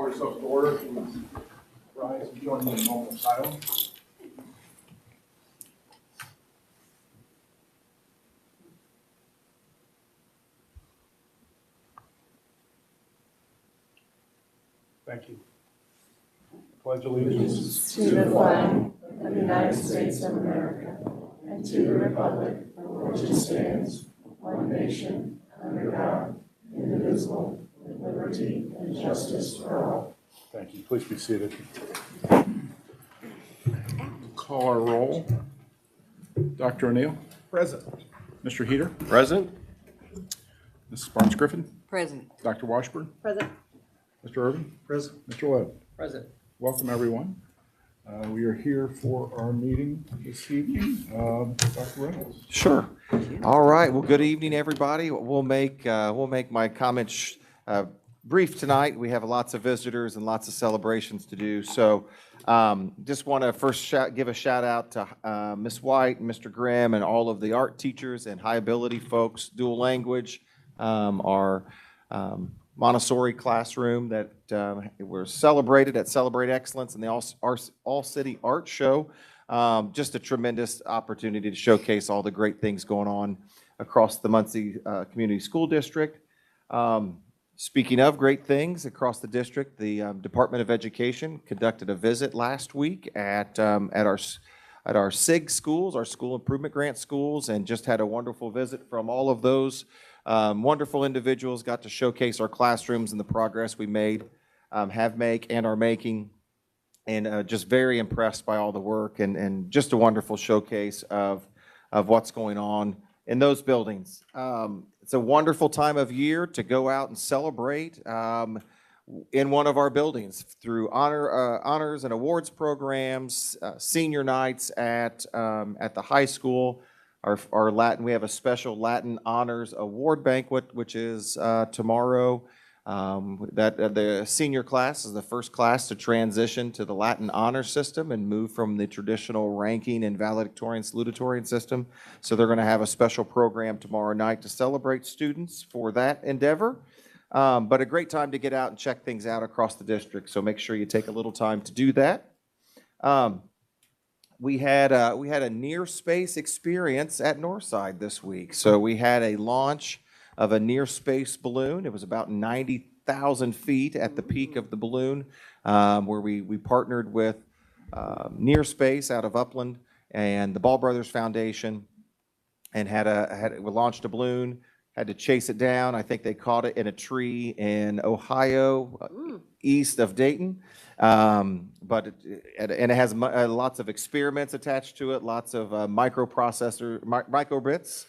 call yourself to order. Please rise and join me in a moment of silence. Thank you. Pledge allegiance to the flag of the United States of America and to the republic for which it stands, one nation, under God, indivisible, with liberty and justice for all. Thank you. Please be seated. Call our roll. Dr. O'Neill. Present. Mr. Heater. Present. Mrs. Barnes-Griffin. Present. Dr. Washburn. Present. Mr. Irvin. Present. Mr. Webb. Present. Welcome, everyone. We are here for our meeting this evening. Dr. Reynolds. Sure. All right. Well, good evening, everybody. We'll make my comments brief tonight. We have lots of visitors and lots of celebrations to do. So just want to first give a shout out to Ms. White and Mr. Grimm and all of the art teachers and high ability folks, dual language, our Montessori classroom that were celebrated at Celebrate Excellence and the All City Art Show. Just a tremendous opportunity to showcase all the great things going on across the Muncie Community School District. Speaking of great things across the district, the Department of Education conducted a visit last week at our SIG schools, our school improvement grant schools, and just had a wonderful visit from all of those wonderful individuals. Got to showcase our classrooms and the progress we made, and are making, and just very impressed by all the work and just a wonderful showcase of what's going on in those buildings. It's a wonderful time of year to go out and celebrate in one of our buildings through honors and awards programs, senior nights at the high school. Our Latin, we have a special Latin Honors Award Banquet, which is tomorrow. The senior class is the first class to transition to the Latin honor system and move from the traditional ranking and valedictorian salutatorian system. So they're going to have a special program tomorrow night to celebrate students for that endeavor. But a great time to get out and check things out across the district. So make sure you take a little time to do that. We had a near space experience at Northside this week. So we had a launch of a near space balloon. It was about 90,000 feet at the peak of the balloon, where we partnered with Near Space out of Upland and the Ball Brothers Foundation, and we launched a balloon. Had to chase it down. I think they caught it in a tree in Ohio, east of Dayton. But it has lots of experiments attached to it, lots of microbits,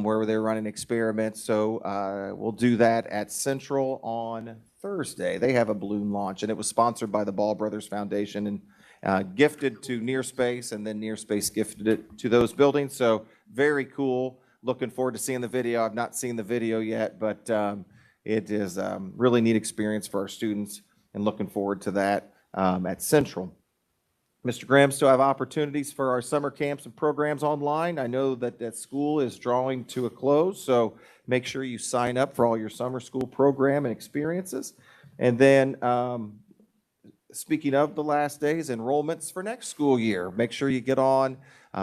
where they're running experiments. So we'll do that at Central on Thursday. They have a balloon launch, and it was sponsored by the Ball Brothers Foundation and gifted to Near Space, and then Near Space gifted it to those buildings. So very cool. Looking forward to seeing the video. I've not seen the video yet, but it is a really neat experience for our students, and looking forward to that at Central. Mr. Graham, still have opportunities for our summer camps and programs online. I know that school is drawing to a close, so make sure you sign up for all your summer school program and experiences. And then speaking of the last days, enrollments for next school year, make sure you get on.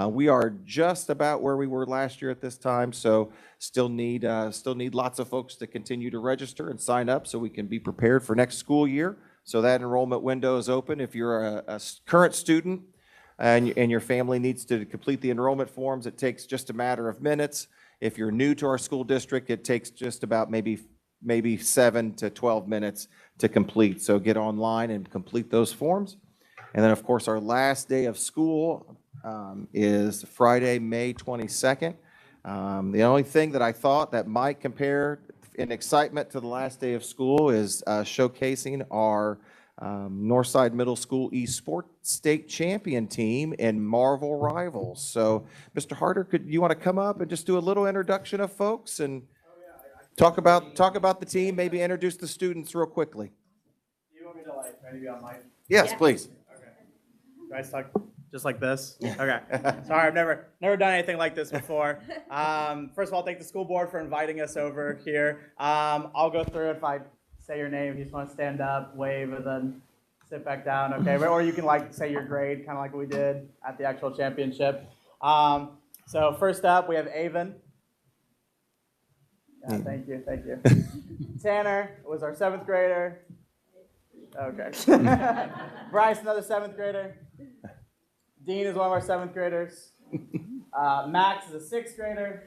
We are just about where we were last year at this time, so still need lots of folks to continue to register and sign up so we can be prepared for next school year. So that enrollment window is open. If you're a current student and your family needs to complete the enrollment forms, it takes just a matter of minutes. If you're new to our school district, it takes just about maybe 7 to 12 minutes to complete. So get online and complete those forms. And then, of course, our last day of school is Friday, May 22nd. The only thing that I thought that might compare in excitement to the last day of school is showcasing our Northside Middle School eSports State Champion team in Marvel Rivals. So, Mr. Harder, you want to come up and just do a little introduction of folks and talk about the team, maybe introduce the students real quickly. Do you want me to maybe be on mic? Yes, please. Okay. Guys, talk just like this? Okay. Sorry, I've never done anything like this before. First of all, thank the school board for inviting us over here. I'll go through if I say your name. If you just want to stand up, wave, and then sit back down. Okay, or you can like say your grade, kind of like we did at the actual championship. So first up, we have Avon. Yeah, thank you. Tanner was our 7th grader. Okay. Bryce, another 7th grader. Dean is one of our 7th graders. Max is a 6th grader.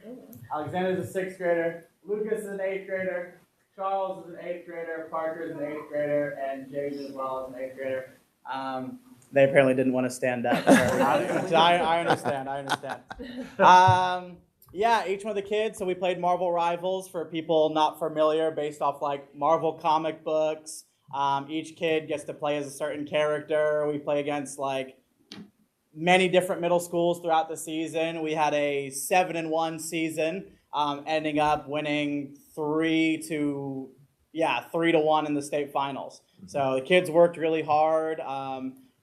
Alexander is a 6th grader. Lucas is an 8th grader. Charles is an 8th grader. Parker is an 8th grader. And Jason as well is an 8th grader. They apparently didn't want to stand up. I understand. Yeah, each one of the kids. So we played Marvel Rivals for people not familiar, based off like Marvel comic books. Each kid gets to play as a certain character. We play against like many different middle schools throughout the season. We had a 7-1 season, ending up winning 3-1 in the state finals. So the kids worked really hard.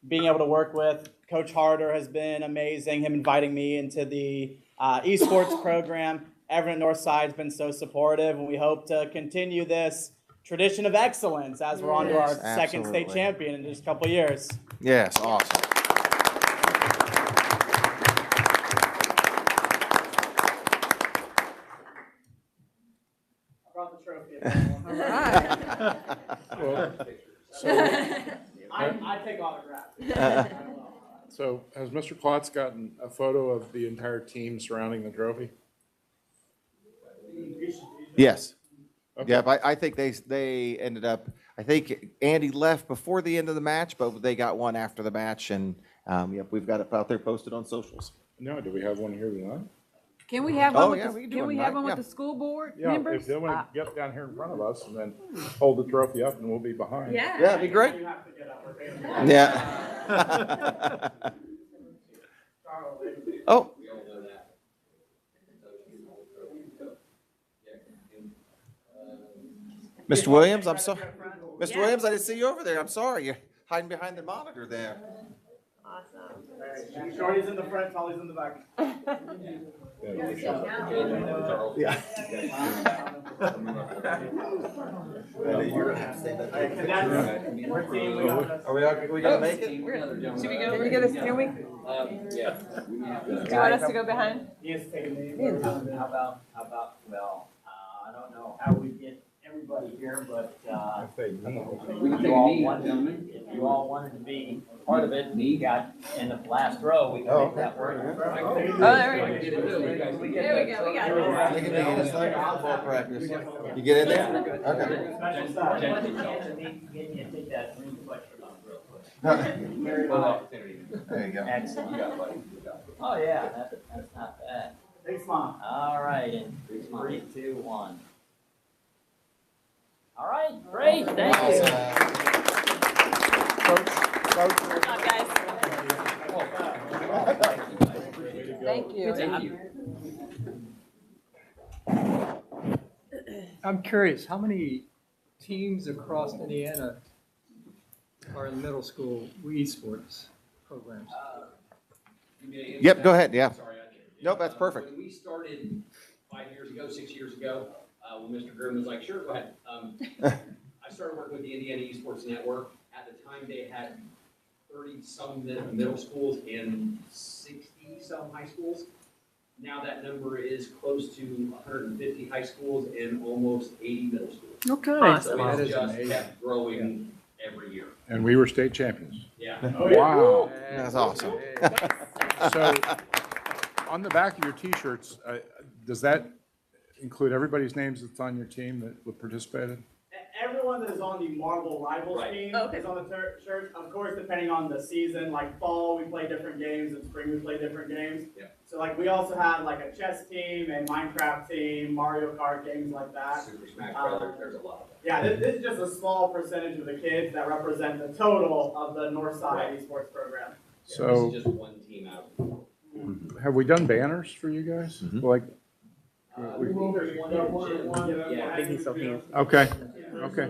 Being able to work with Coach Harder has been amazing. Him inviting me into the esports program. Everyone at Northside has been so supportive, and we hope to continue this tradition of excellence as we're on to our second state champion in just a couple years. Yes, awesome. I brought the trophy. I take autographs. So has Mr. Klotz gotten a photo of the entire team surrounding the trophy? Yes. Okay. Yep, I think they ended up, I think Andy left before the end of the match, but they got one after the match, and yep, we've got it out there posted on socials. No, do we have one here tonight? Can we have Oh, one yeah, with we can the, do can one we have tonight, one with yeah. the school board Yeah, members? if they want to get down here in front of us and then hold the trophy up and we'll be behind. Yeah. Yeah, it'd be great. You have to get up. We're paying. Yeah. Oh, Mr. Williams, I'm sorry. Mr. Williams, I didn't see you over there. I'm sorry. You're hiding behind the monitor there. Shorty's in the front, Holly's in the back. Yeah. Are we gonna make it? Should we go? Can you get us, can we? Yeah. Do you want us to go behind? He has to take a name. How about, well, I don't know how we get everybody here, but, if you all wanted to be part of it, we got in the last row, we can make that work. Oh, there we go. There we got Take it easy. It's like football practice. You get in there? Okay. Special stuff. Get you to take that green sweatshirt on real quick. There you go. Excellent. Oh, yeah, that's not bad. Thanks, Mom. All right, in 3, 2, 1. All right, great, thank you. Good job, guys. Thank you. Thank you. I'm curious, how many teams across Indiana are in middle school esports programs? Yep, go ahead, yeah. Sorry, Nope, that's perfect. When we started 5 years ago, 6 years ago, when Mr. Groom was like, sure, go ahead. I started working with the Indiana Esports Network. At the time, they had 30-some middle schools and 60-some high schools. Now that number is close to 150 high schools and almost 80 middle schools. Okay. So That it's is just amazing. kept growing every year. And we were state champions. Yeah. Wow. That's awesome. So on the back of your t-shirts, does that include everybody's names that's on your team that participated? Everyone that is on the Marvel Rivals Right. team Okay. is on the shirt. Of course, depending on the season, like fall, we play different games, and spring, we play different games. Yeah. So like, we also have like a chess team, a Minecraft team, Mario Kart, games like that. Super Smash Brothers, there's a lot of them. Yeah, this is just a small percentage of the kids that represent the total of the Northside Esports program. So This is just one team out of 4. have we done banners for you guys? Like, There's one in Jim. Yeah, I think he's so keen. okay, okay,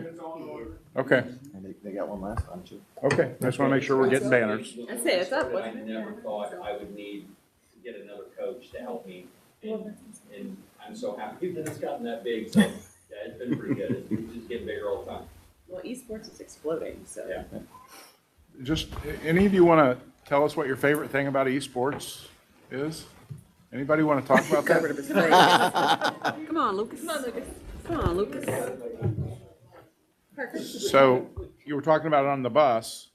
okay, And they got one last time too. okay. I just want to make sure we're getting banners. That's it, it's up, I wasn't it? never thought I would need to get another coach to help me. And I'm so happy that it's gotten that big, so, yeah, it's been pretty good. It's just getting bigger all the time. exploding, so. Yeah. Just, any of you want to tell us what your favorite thing about esports is? Anybody want to talk about Covered that? up his face. Come on, Lucas. Come on, Lucas. Come on, Lucas. So you were talking about it on the bus.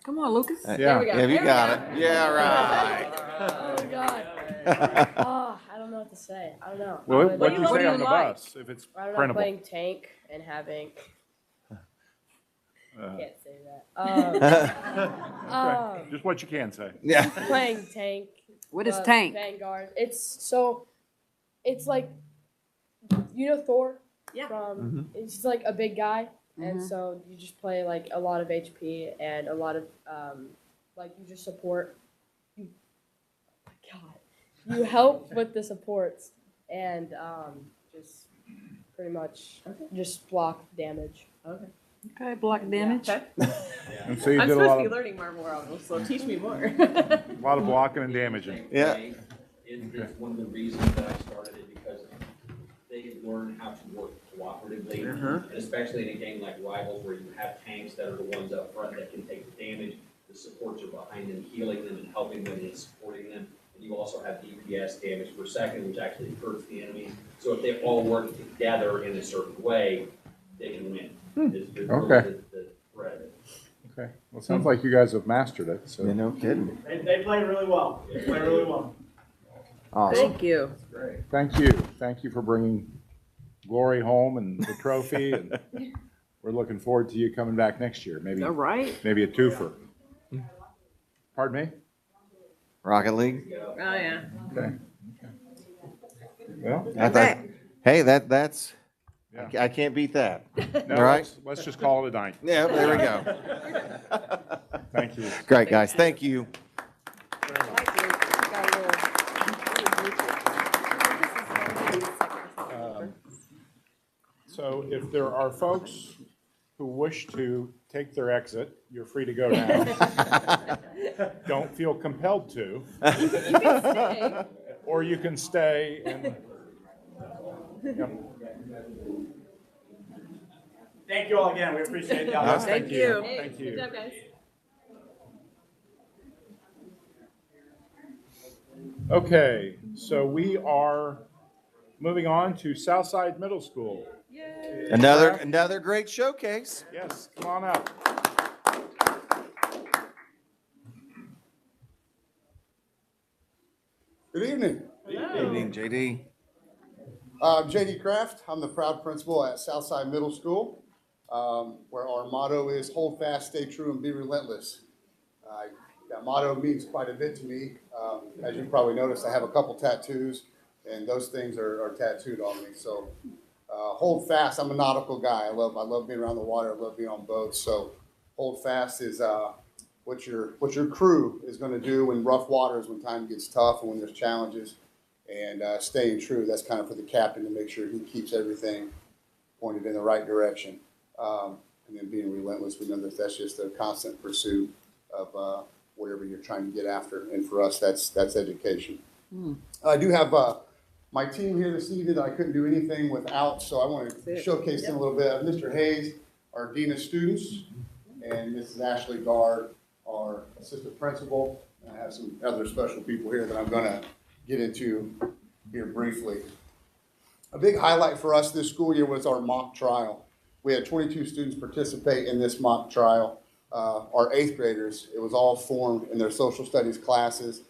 Come on, Lucas. Yeah. Yeah, you got it. Yeah, right. Oh, God. Oh, I don't know what to say. I don't know. Well, But what'd you what say do on you the like? bus, if it's I don't know, printable? playing tank and having. Can't say that. Just what you can say. Yeah. Playing tank. What is tank? Vanguard. It's like, you know Thor? Yeah. From, He's like a big guy. And so you just play like a lot of HP and a lot of, like you just support. Oh my God. You help with the supports and just pretty much just block damage. Okay, block damage. And so you I'm did a supposed lot to be of, learning Marvel Rivals, so teach me more. blocking and damaging. Yeah. It's one of the reasons that I started it, because they learn how to work cooperatively, and especially in a game like Rivals, where you have tanks that are the ones up front that can take the damage. The supports are behind them, healing them and helping them and supporting them. And you also have DPS, damage per second, which actually hurts the enemy. So if they all work together in a certain way, they can win. It's really Okay. the thread of it. Okay. Well, it sounds like you guys have mastered it, so. Yeah, no kidding. They play really well. They play really well. Awesome. Thank you. Thank you. Thank you for bringing glory home and the trophy. And we're looking forward to you coming back next year. Maybe All right. a twofer. Pardon me? Rocket League. Oh, yeah. Okay. Well, Hey, that's, Yeah. I can't beat that. no, All right. let's just call it a night. Yeah, there we go. Thank you. Great, guys. Thank you. So if there are folks who wish to take their exit, you're free to go now. Don't feel compelled to. Or you can stay and. Yep. Thank you all again. We appreciate it. Yes, Thank you. Thank you. Good job, guys. Okay, so we are moving on to Southside Middle School. Another great showcase. Yes, come on up. Good evening. Good evening, JD. I'm JD Kraft. I'm the proud principal at Southside Middle School, where our motto is hold fast, stay true, and be relentless. That motto means quite a bit to me. As you probably noticed, I have a couple tattoos, and those things are tattooed on me. So hold fast. I'm a nautical guy. I love being around the water. I love being on boats. So hold fast is what your crew is going to do when rough waters, when time gets tough, and when there's challenges. And staying true, that's kind of for the captain to make sure he keeps everything pointed in the right direction. And then being relentless, we know that that's just a constant pursuit of whatever you're trying to get after. And for us, that's education. I do have my team here this evening that I couldn't do anything without, so I want to showcase them a little bit. Mr. Hayes, our Dean of Students, and Mrs. Ashley Gard, our Assistant Principal. And I have some other special people here that I'm going to get into here briefly. A big highlight for us this school year was our mock trial. We had 22 students participate in this mock trial. Our 8th graders, it was all formed in their social studies classes.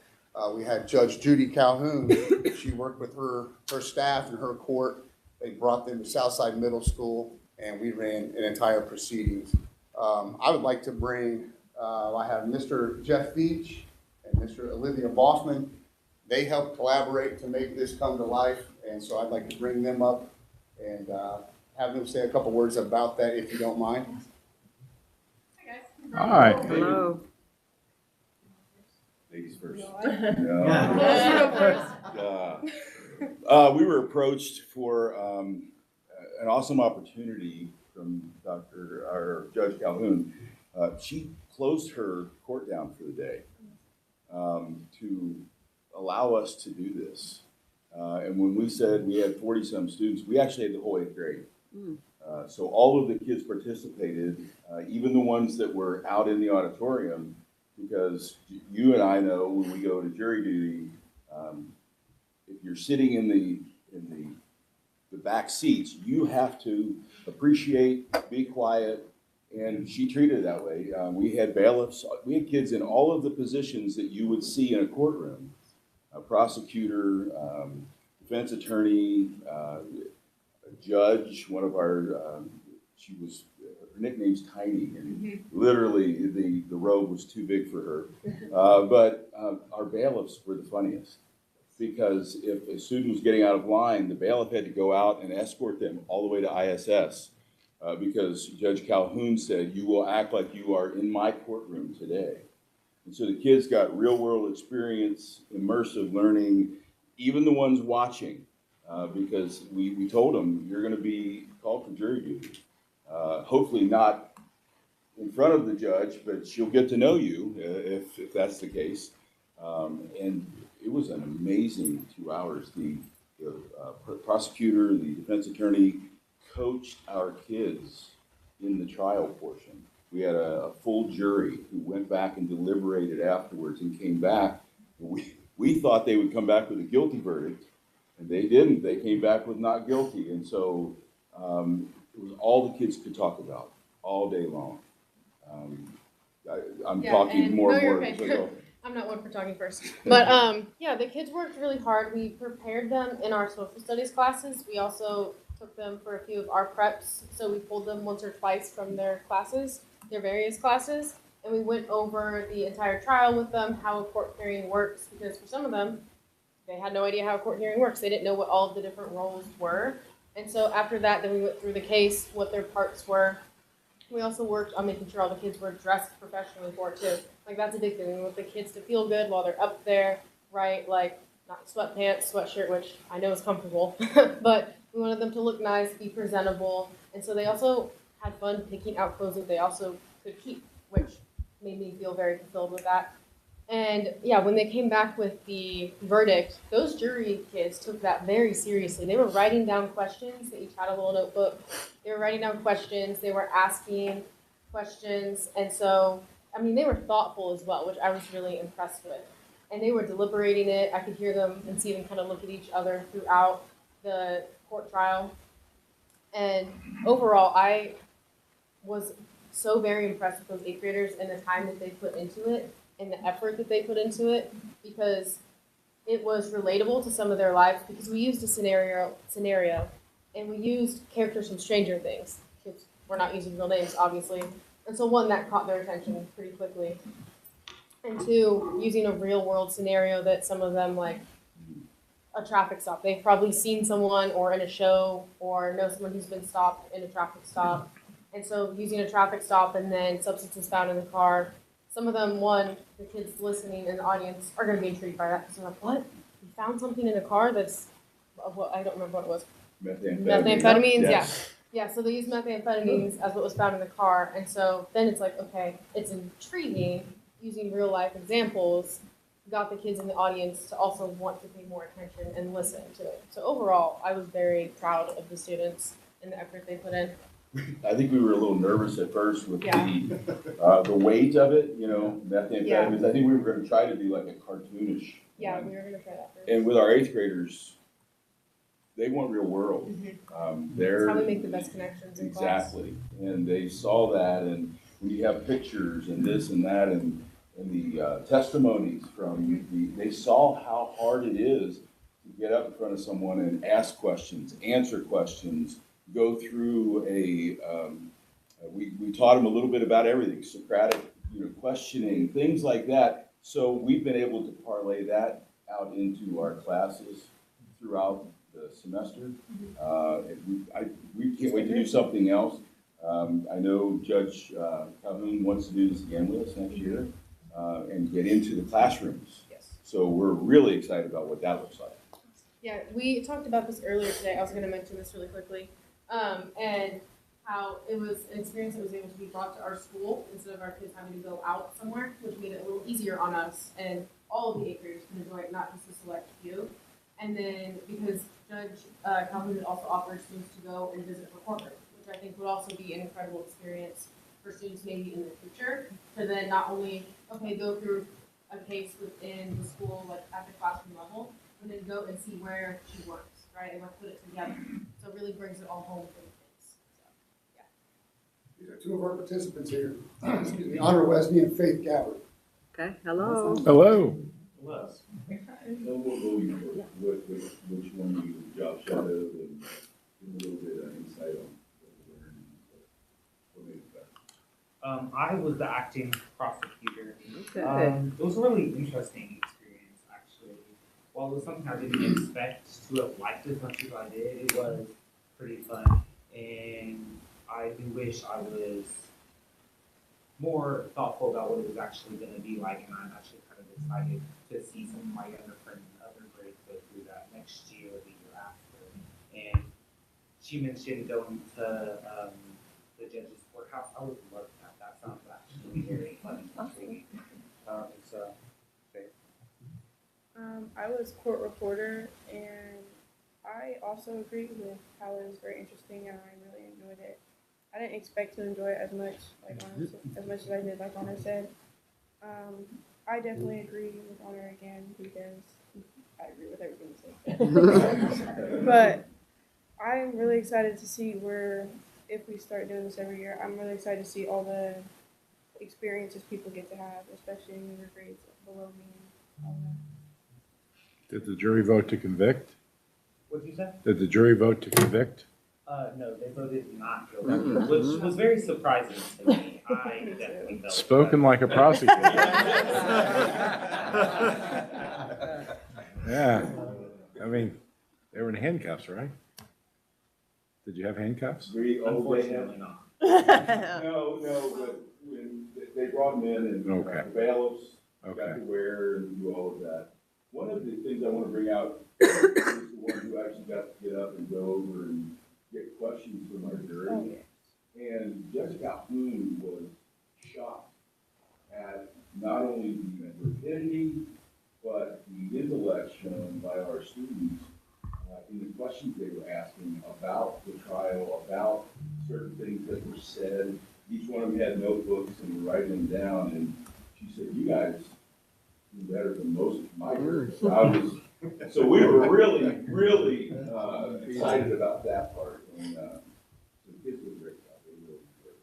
We had Judge Judy Calhoun. She worked with her staff and her court. They brought them to Southside Middle School, and we ran an entire proceedings. I would like to bring, I have Mr. Jeff Beach and Mr. Olivia Boffman. They helped collaborate to make this come to life, and so I'd like to bring them up and have them say a couple words about that, if you don't mind. Hi. Hello. Ladies first. We were approached for an awesome opportunity from Judge Calhoun. She closed her court down for the day to allow us to do this. And when we said we had 40-some students, we actually had the whole 8th grade. So all of the kids participated, even the ones that were out in the auditorium, because you and I know when we go to jury duty, if you're sitting in the back seats, you have to appreciate, be quiet, and she treated it that way. We had bailiffs, we had kids in all of the positions that you would see in a courtroom. A prosecutor, defense attorney, a judge, one of our, her nickname's Tiny, and literally the robe was too big for her. But our bailiffs were the funniest, because if a student was getting out of line, the bailiff had to go out and escort them all the way to ISS, because Judge Calhoun said, "You will act like you are in my courtroom today." And so the kids got real world experience, immersive learning, even the ones watching, because we told them, you're going to be called for jury duty. Hopefully not in front of the judge, but she'll get to know you if that's the case. And it was an amazing 2 hours. The prosecutor, the defense attorney coached our kids in the trial portion. We had a full jury who went back and deliberated afterwards and came back. We thought they would come back with a guilty verdict, and they didn't. They came back with not guilty. And so it was all the kids could talk about all day long. I'm talking more and more. So I'm not one for talking first. But yeah, the kids worked really hard. We prepared them in our social studies classes. We also took them for a few of our preps. So we pulled them once or twice from their classes, their various classes. And we went over the entire trial with them, how a court hearing works, because for some of them, they had no idea how a court hearing works. They didn't know what all of the different roles were. And so after that, then we went through the case, what their parts were. We also worked on making sure all the kids were dressed professionally for it too. Like, that's a big thing. We want the kids to feel good while they're up there, right? Like, not sweatpants, sweatshirt, which I know is comfortable, but we wanted them to look nice, be presentable. And so they also had fun picking out clothes that they also could keep, which made me feel very fulfilled with that. And yeah, when they came back with the verdict, those jury kids took that very seriously. They were writing down questions. They each had a little notebook. They were writing down questions. They were asking questions. And so, I mean, they were thoughtful as well, which I was really impressed with. And they were deliberating it. I could hear them and see them kind of look at each other throughout the court trial. And overall, I was so very impressed with those 8th graders and the time that they put into it and the effort that they put into it, because it was relatable to some of their lives, because we used a scenario and we used characters from Stranger Things, because we're not using real names, obviously. And so one, that caught their attention pretty quickly. And two, using a real world scenario that some of them, like a traffic stop. They've probably seen someone or in a show or know someone who's been stopped in a traffic stop. And so using a traffic stop and then substances found in the car. Some of them, the kids listening in the audience are going to be intrigued by that, because they're like, what? You found something in a car that's, well, I don't remember what it was. Methamphetamines, yeah. Yeah, so they use methamphetamines as what was found in the car. And so then it's like, okay, it's intriguing using real life examples, got the kids in the audience to also want to pay more attention and listen to it. So overall, I was very proud of the students and the effort they put in. I think we were a little nervous at first with the weight of it, you know, methamphetamines. I think we were going to try to do like a cartoonish. Yeah, we were going to try that first. And with our 8th graders, they want real world. That's how we make the best connections in class. Exactly. And they saw that, and when you have pictures and this and that and the testimonies from they saw how hard it is to get up in front of someone and ask questions, answer questions, go through we taught them a little bit about everything, Socratic, questioning, things like that. So we've been able to parlay that out into our classes throughout the semester. We can't wait to do something else. I know Judge Calhoun wants to do this again with us next year and get into the classrooms. Yes. So we're really excited about what that looks like. Yeah, we talked about this earlier today. I was going to mention this really quickly. And how it was an experience that was able to be brought to our school instead of our kids having to go out somewhere, which made it a little easier on us. And all of the 8th graders could enjoy it, not just a select few. And then because Judge Calhoun also offered students to go and visit for corporate, which I think would also be an incredible experience for students maybe in the future, to then not only, okay, go through a case within the school, like at the classroom level, but then go and see where she works, right, and like put it together. So it really brings it all home for the kids. So, yeah. These are two of our participants here. Excuse me, Honor Wesney and Faith Gabbard. Okay, hello. Hello. So we'll go over which one you job shadowed and give a little bit of insight on what you learned and what made it better. I was the acting prosecutor. Okay. It was a really interesting experience, actually. While it was something I didn't expect to have liked as much as I did, it was pretty fun. And I do wish I was more thoughtful about what it was actually going to be like, and I'm actually kind of excited to see some of my younger friends in other grades go through that next year or the year after. And she mentioned going to the judge's courthouse. I would love that. That sounds actually very fun and intriguing. So, okay. I was court reporter, and I also agree with how it was very interesting, and I really enjoyed it. I didn't expect to enjoy it as much, like Honor, as much as I did, like Honor said. I definitely agree with Honor again because I agree with everything he said. But I'm really excited to see if we start doing this every year, I'm really excited to see all the experiences people get to have, especially in younger grades below me and all that. Did the jury vote to convict? What'd you say? Did the jury vote to convict? No, they voted not guilty, which was very surprising to me. I definitely felt Spoken like a prosecutor. Yeah, I mean, they were in handcuffs, right? Did you have handcuffs? Unfortunately not. No, but when they brought them in and Okay. the bailiffs got Okay. to wear and do all of that. One of the things I want to bring out is the one who actually got to get up and go over and get questions from our jury. Oh, yeah. And Judge Calhoun was shocked at not only the rapidity, but the intellect shown by our students in the questions they were asking about the trial, about certain things that were said. Each one of them had notebooks and were writing them down, and she said, "You guys do better than most of my years." So we were really excited about that part, and the kids did a great job. They really did.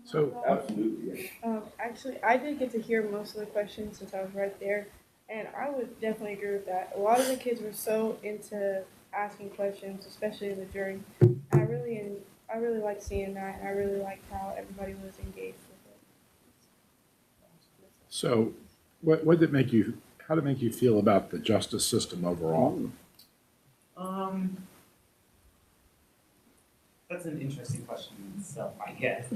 So, Absolutely, yeah. Actually, I did get to hear most of the questions since I was right there, and I would definitely agree with that. A lot of the kids were so into asking questions, especially the jury. And I really liked seeing that, and I really liked how everybody was engaged with it. so what did it make you, how did it make you feel about the justice system overall? That's an interesting question in itself, I guess.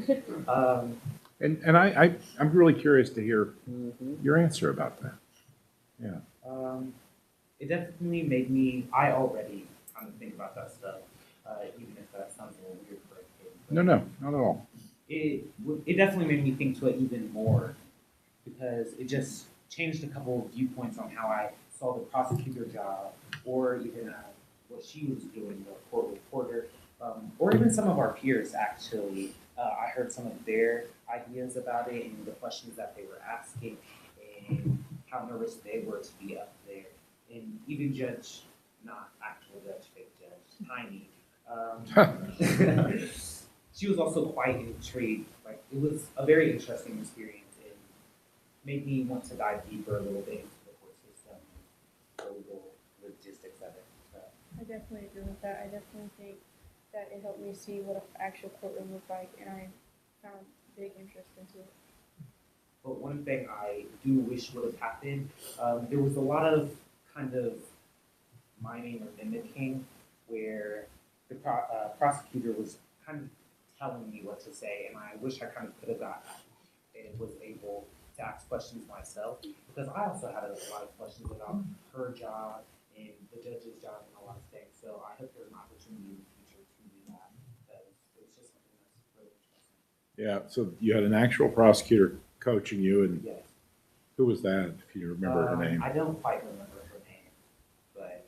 And I'm really curious to hear your answer about that. Yeah. It definitely made me, I already kind of think about that stuff, even if that sounds a little weird for a kid. No, not at all. It definitely made me think to it even more, because it just changed a couple of viewpoints on how I saw the prosecutor job, or even what she was doing, the court reporter, or even some of our peers actually. I heard some of their ideas about it and the questions that they were asking, and how nervous they were to be up there. And even Judge, not actual Judge, fake Judge, Tiny, she was also quite intrigued. Like, it was a very interesting experience. It made me want to dive deeper a little bit into the court system and the legal logistics of it. So, I definitely agree with that. I definitely think that it helped me see what an actual courtroom looked like, and I found big interest into it. but one thing I do wish would have happened, there was a lot of kind of miming or mimicking where the prosecutor was kind of telling me what to say, and I wish I kind of could have got and was able to ask questions myself, because I also had a lot of questions about her job and the judge's job and a lot of things. So I hope there's an opportunity in the future to do that, because it's just something that's really interesting. Yeah, so you had an actual prosecutor coaching you, and Yes. who was that, if you remember her name? I don't quite remember her name, but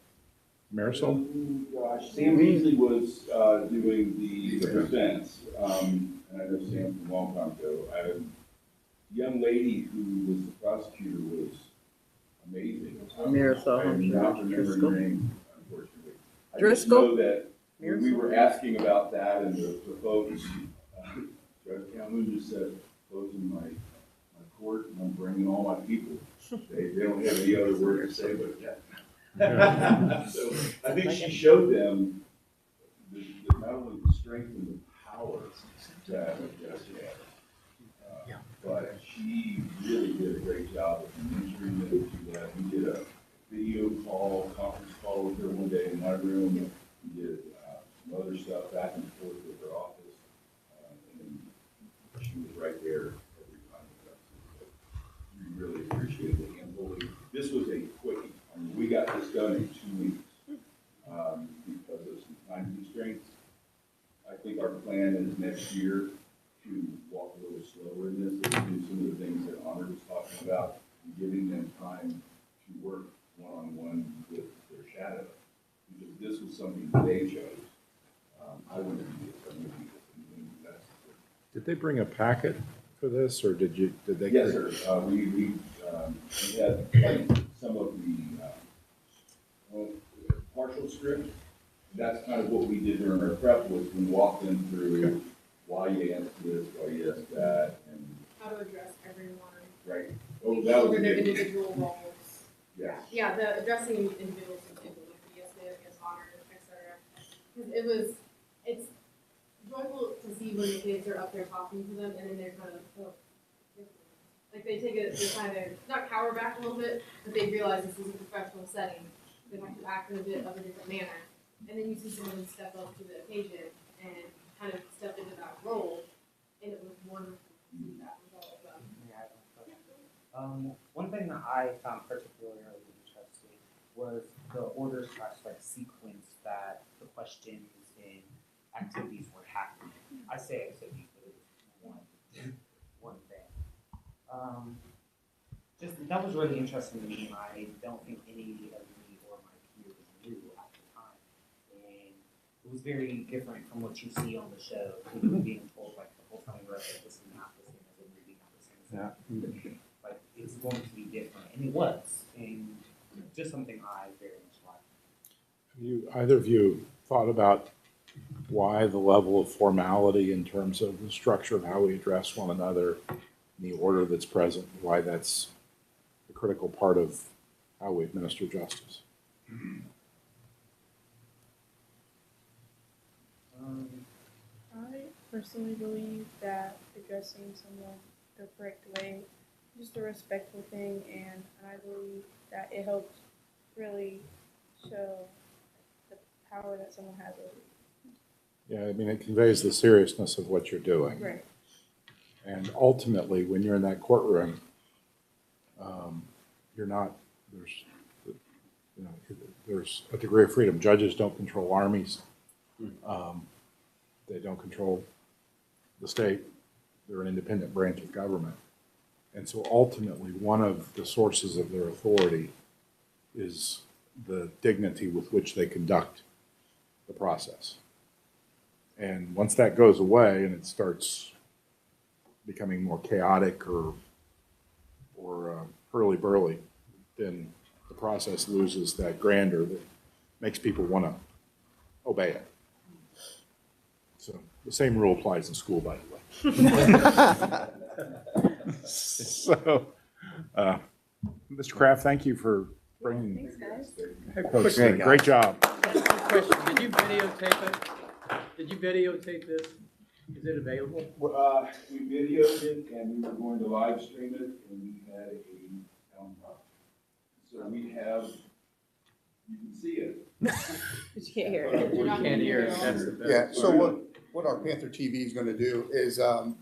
Marisol? Gosh, Sam Beasley was doing the defense, and I know Sam from a long time ago. A young lady who was the prosecutor was amazing. Marisol, I do not remember Driscoll. her name, unfortunately. I just Driscoll? know that when we were asking about that and the folks, Judge Calhoun just said, closing my court and I'm bringing all my people. They don't have any other word to say but that. So I think she showed them not only the strength and the power that a judge had, but she really did a great job of mentoring them to that. We did a video call, conference call with her one day in my room. We did some other stuff back and forth with her office, and she was right there every time with us. So we really appreciated the handholding. This was a quickie. I mean, we got this done in 2 weeks because of some time constraints. I think our plan is next year to walk a little slower in this, and do some of the things that Honor was talking about, and giving them time to work one-on-one with their shadow. Because this was something they chose. I wouldn't be something that's. Did they bring a packet for this, or did they? Yes, sir. We had like some of the partial script. That's kind of what we did during our prep, was we walked them through why you asked this, why you asked that, and. How to address everyone. Right. We Oh, go that was over a their big one. individual roles. Yeah. Yeah, the addressing individuals is different, like yes, man, against honor, et cetera. It's joyful to see when the kids are up there talking to them, and then they're kind of, like they kind of, not cower back a little bit, but they realize this is a professional setting. They have to act in a bit of a different manner. And then you see someone step up to the occasion and kind of step into that role, and it was wonderful to see that with all of them. One thing that I found particularly interesting was the order / sequence that the questions and activities were happening. I say activities, but it was one thing. Just that was really interesting to me, and I don't think any of me or my peers knew at the time. And it was very different from what you see on the show. You know, being told like the whole time, right, like, this is not the same as a movie, not the same as a like it's going to be different, and it was, and just something I very much liked. Either of you thought about why the level of formality in terms of the structure of how we address one another, the order that's present, why that's a critical part of how we administer justice? I personally believe that addressing someone the correct way is just a respectful thing, and I believe that it helps really show the power that someone has over you. Yeah, I mean, it conveys the seriousness of what you're doing. Right. And ultimately, when you're in that courtroom, you're not, there's a degree of freedom. Judges don't control armies. They don't control the state. They're an independent branch of government. And so ultimately, one of the sources of their authority is the dignity with which they conduct the process. And once that goes away and it starts becoming more chaotic or hurly-burly, then the process loses that grandeur that makes people want to obey it. So the same rule applies in school, by the way. So, Mr. Kraft, thank you for bringing. Thanks, guys. Folks, great job. Question, did you videotape it? Did you videotape this? Is it available? We videoed it, and we were going to live stream it, and we had a sound problem. So we have, you can see it. But you can't hear it. You can't hear it, that's the best. Yeah, so what our Panther TV is gonna do is,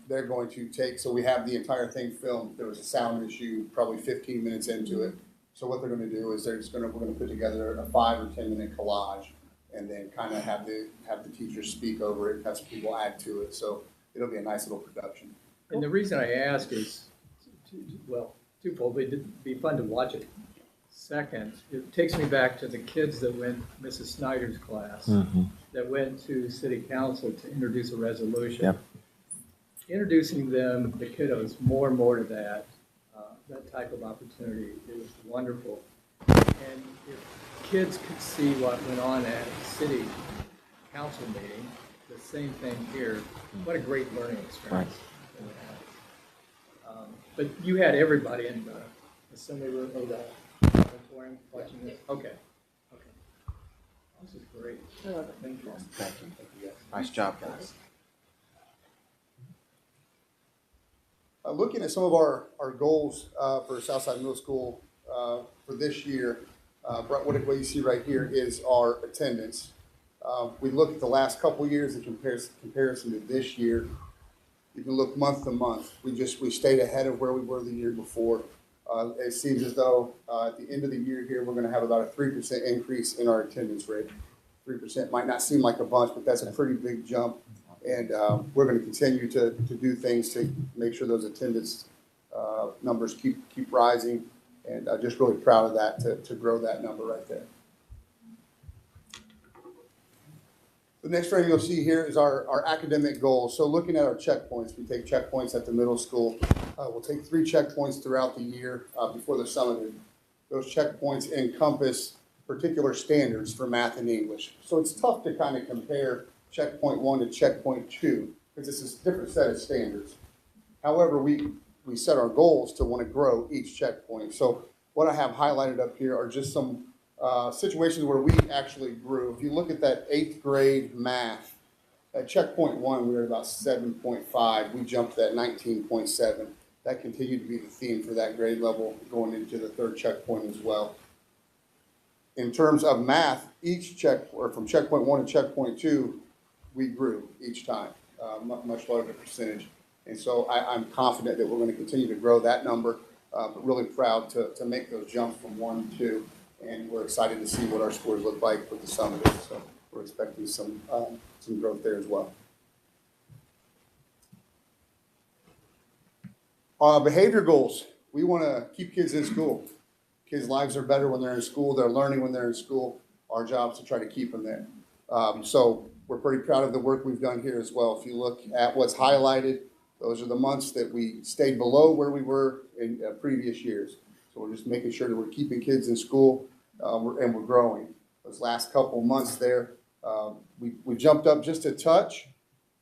they're going to take, so we have the entire thing filmed. There was a sound issue probably 15 minutes into it. So what they're gonna do is we're gonna put together a 5 or 10 minute collage, and then kind of have the teachers speak over it, have some people add to it. So it'll be a nice little production. And the reason I ask is, well, twofold, it'd be fun to watch it Second, it takes me back to the kids that went, Mrs. Snyder's class, that went to city council to introduce a resolution. Yep. Introducing them, the kiddos, more and more to that type of opportunity is wonderful. And if kids could see what went on at city council meeting, the same thing here, what a great learning experience. Right. But you had everybody in the assembly room or the auditorium watching this? Okay. This is great. I love it. Thank you. Thank you. Nice job, guys. Looking at some of our goals for Southside Middle School for this year, what you see right here is our attendance. We look at the last couple years in comparison to this year. You can look month to month. We stayed ahead of where we were the year before. It seems as though at the end of the year here, we're going to have about a 3% increase in our attendance rate. 3% might not seem like a bunch, but that's a pretty big jump. And we're going to continue to do things to make sure those attendance numbers keep rising. And I'm just really proud of that to grow that number right there. The next frame you'll see here is our academic goals. So looking at our checkpoints, we take checkpoints at the middle school. We'll take 3 checkpoints throughout the year before the summative. Those checkpoints encompass particular standards for math and English. So it's tough to kind of compare checkpoint 1 to checkpoint 2 because it's a different set of standards. However, we set our goals to want to grow each checkpoint. So what I have highlighted up here are just some situations where we actually grew. If you look at that 8th grade math, at checkpoint 1, we were about 7.5. We jumped to that 19.7. That continued to be the theme for that grade level going into the 3rd checkpoint as well. In terms of math, from checkpoint 1 to checkpoint 2, we grew each time, much larger percentage. And so I'm confident that we're going to continue to grow that number, but really proud to make those jumps from 1 to 2. And we're excited to see what our scores look like with the summative. So we're expecting some growth there as well. Behavior goals. We want to keep kids in school. Kids' lives are better when they're in school. They're learning when they're in school. Our job is to try to keep them there. So we're pretty proud of the work we've done here as well. If you look at what's highlighted, those are the months that we stayed below where we were in previous years. So we're just making sure that we're keeping kids in school and we're growing. Those last couple months there, we jumped up just a touch.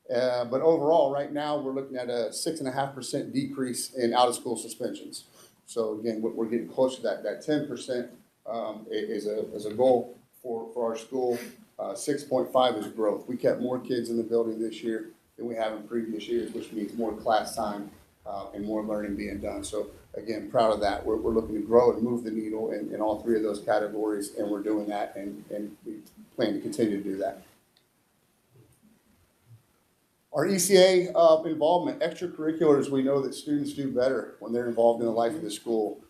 But overall, right now, we're looking at a 6.5% decrease in out-of-school suspensions. So again, we're getting close to that 10% is a goal for our school. 6.5 is growth. We kept more kids in the building this year than we have in previous years, which means more class time and more learning being done. So again, proud of that. We're looking to grow and move the needle in all 3 of those categories, and we're doing that, and we plan to continue to do that. Our ECA involvement, extracurriculars, we know that students do better when they're involved in the life of the school,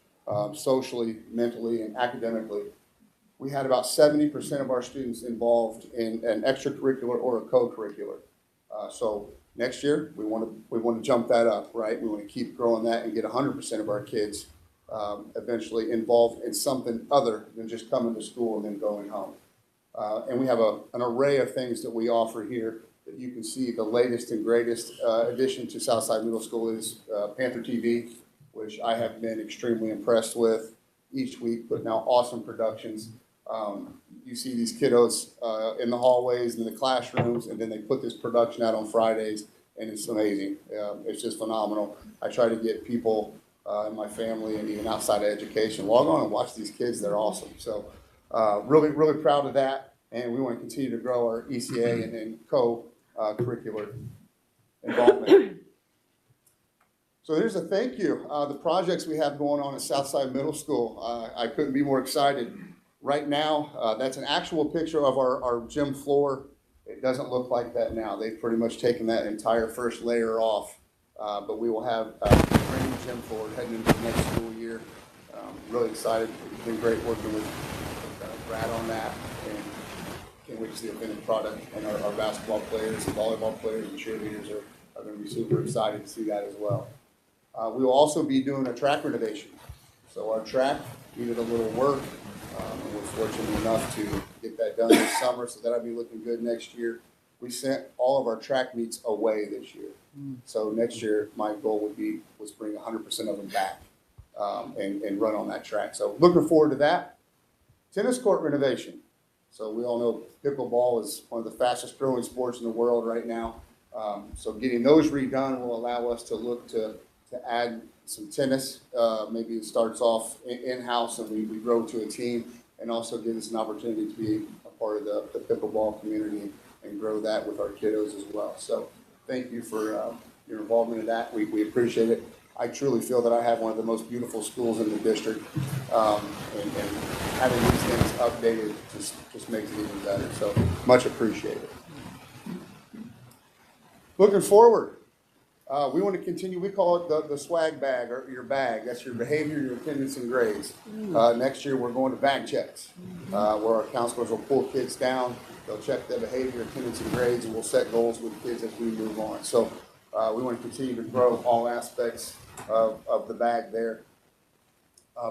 socially, mentally, and academically. We had about 70% of our students involved in an extracurricular or a co-curricular. So next year, we want to jump that up, right? We want to keep growing that and get 100% of our kids eventually involved in something other than just coming to school and then going home. And we have an array of things that we offer here that you can see. The latest and greatest addition to Southside Middle School is Panther TV, which I have been extremely impressed with each week, putting out awesome productions. You see these kiddos in the hallways and in the classrooms, and then they put this production out on Fridays, and it's amazing. It's just phenomenal. I try to get people in my family and even outside of education, log on and watch these kids. They're awesome. So really, really proud of that, and we want to continue to grow our ECA and co-curricular involvement. So here's a thank you. The projects we have going on at Southside Middle School, I couldn't be more excited. Right now, that's an actual picture of our gym floor. It doesn't look like that now. They've pretty much taken that entire first layer off. But we will have a brand new gym floor heading into the next school year. Really excited. It's been great working with Brad on that. And can't wait to see the finished product. And our basketball players and volleyball players and cheerleaders are going to be super excited to see that as well. We will also be doing a track renovation. So our track needed a little work, and we're fortunate enough to get that done this summer, so that'll be looking good next year. We sent all of our track meets away this year. So next year, my goal was bring 100% of them back, and run on that track. So looking forward to that. Tennis court renovation. So we all know pickleball is one of the fastest growing sports in the world right now. So getting those redone will allow us to look to add some tennis. Maybe it starts off in-house and we grow to a team, and also give us an opportunity to be a part of the pickleball community and grow that with our kiddos as well. So thank you for your involvement in that. We appreciate it. I truly feel that I have one of the most beautiful schools in the district, and having these things updated just makes it even better. So much appreciated. Looking forward, we want to continue. We call it the swag bag, or your bag. That's your behavior, your attendance, and grades. Next year, we're going to bag checks, where our counselors will pull kids down. They'll check their behavior, attendance, and grades, and we'll set goals with kids as we move on. So we want to continue to grow all aspects of the bag there.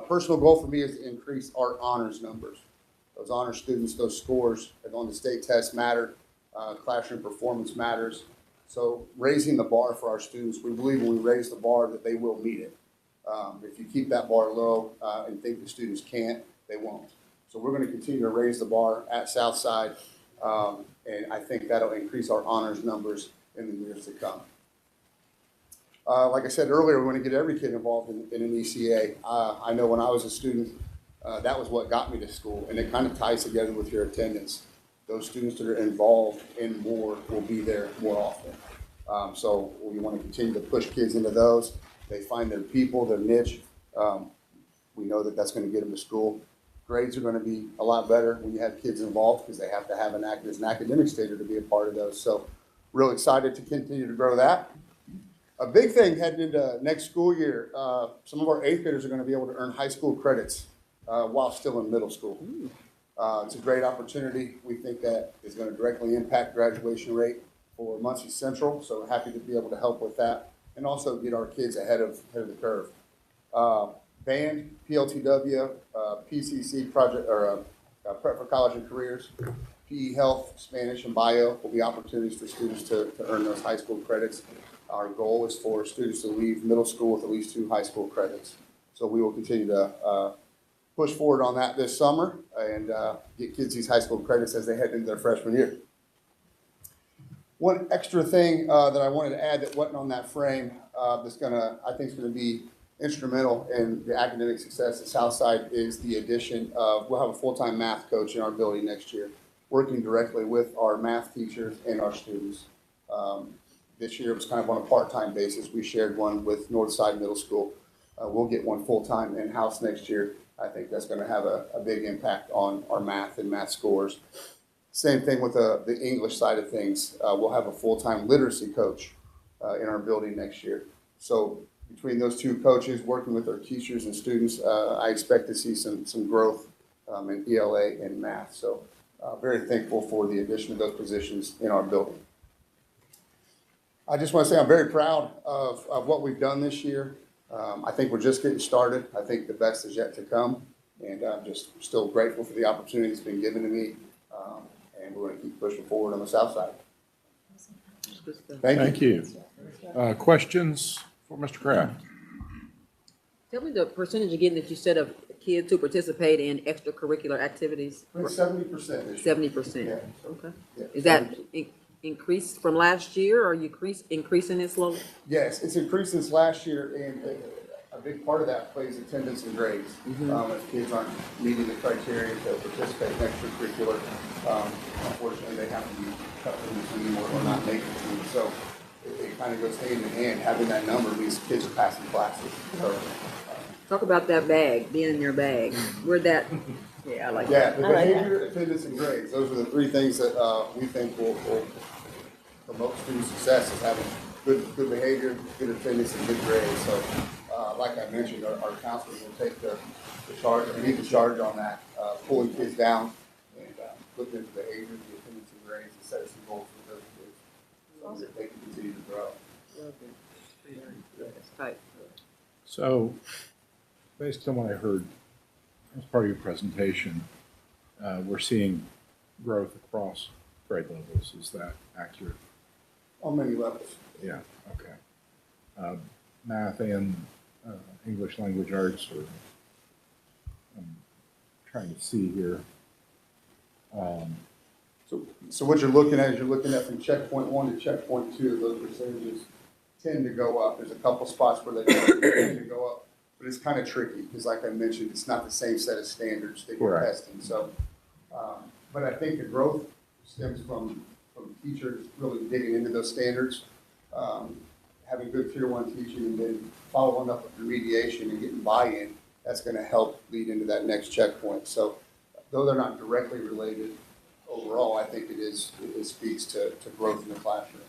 Personal goal for me is to increase our honors numbers. Those honor students, those scores on the state test matter. Classroom performance matters. So raising the bar for our students, we believe when we raise the bar that they will meet it. If you keep that bar low and think the students can't, they won't. So we're going to continue to raise the bar at Southside, and I think that'll increase our honors numbers in the years to come. Like I said earlier, we want to get every kid involved in an ECA. I know when I was a student, that was what got me to school, and it kind of ties together with your attendance. Those students that are involved in more will be there more often. So we want to continue to push kids into those. They find their people, their niche. We know that that's going to get them to school. Grades are going to be a lot better when you have kids involved, because they have to have an academic stater to be a part of those. So real excited to continue to grow that. A big thing heading into next school year, some of our 8th graders are going to be able to earn high school credits while still in middle school. It's a great opportunity. We think that is going to directly impact graduation rate for Muncie Central, so happy to be able to help with that, and also get our kids ahead of the curve. Band, PLTW, PCC project, or Prep for College and Careers, PE Health, Spanish, and Bio will be opportunities for students to earn those high school credits. Our goal is for students to leave middle school with at least 2 high school credits. So we will continue to push forward on that this summer and get kids these high school credits as they head into their freshman year. One extra thing that I wanted to add that wasn't on that frame that's I think is gonna be instrumental in the academic success at Southside is the addition of, we'll have a full-time math coach in our building next year, working directly with our math teachers and our students. This year it was kind of on a part-time basis. We shared one with Northside Middle School. We'll get one full-time in-house next year. I think that's going to have a big impact on our math and math scores. Same thing with the English side of things. We'll have a full-time literacy coach in our building next year. So between those 2 coaches working with our teachers and students, I expect to see some growth in ELA and math. So very thankful for the addition of those positions in our building. I just want to say I'm very proud of what we've done this year. I think we're just getting started. I think the best is yet to come, and I'm just still grateful for the opportunity that's been given to me, and we're going to keep pushing forward on the south side. Thank you. Questions for Mr. Kraft? Tell me the percentage again that you said of kids who participate in extracurricular activities. 70%. 70%. Yeah. Okay. Yeah, Is that increased from last year, or are you increasing it slowly? Yes, it's increased since last year, and a big part of that plays attendance and grades. If kids aren't meeting the criteria to participate in extracurricular, unfortunately, they have to be cut from the team or not make the team. So it kind of goes hand in hand. Having that number means kids are passing classes. So, Talk about that bag, being in your bag. Where'd that? Yeah, I like that. that. The behavior, attendance, and grades. Those are the 3 things that we think will promote student success, is having good behavior, good attendance, and good grades. So, like I mentioned, our counselors will take the charge, or lead the charge on that, pulling kids down and looking at the behavior, the attendance, and grades, and set some goals for those kids so that they can continue to grow. That's tight. So based on what I heard as part of your presentation, we're seeing growth across grade levels. Is that accurate? On many levels. Yeah, okay. Math and English language arts, or I'm trying to see here. So what you're looking at is you're looking at from checkpoint 1 to checkpoint 2, those percentages tend to go up. There's a couple spots where they tend to go up, but it's kind of tricky because, like I mentioned, it's not the same set of standards that you're Correct. testing. So, but I think the growth stems from teachers really digging into those standards, having good tier 1 teaching, and then following up with remediation and getting buy-in. That's going to help lead into that next checkpoint. So, though they're not directly related, overall, I think it speaks to growth in the classroom.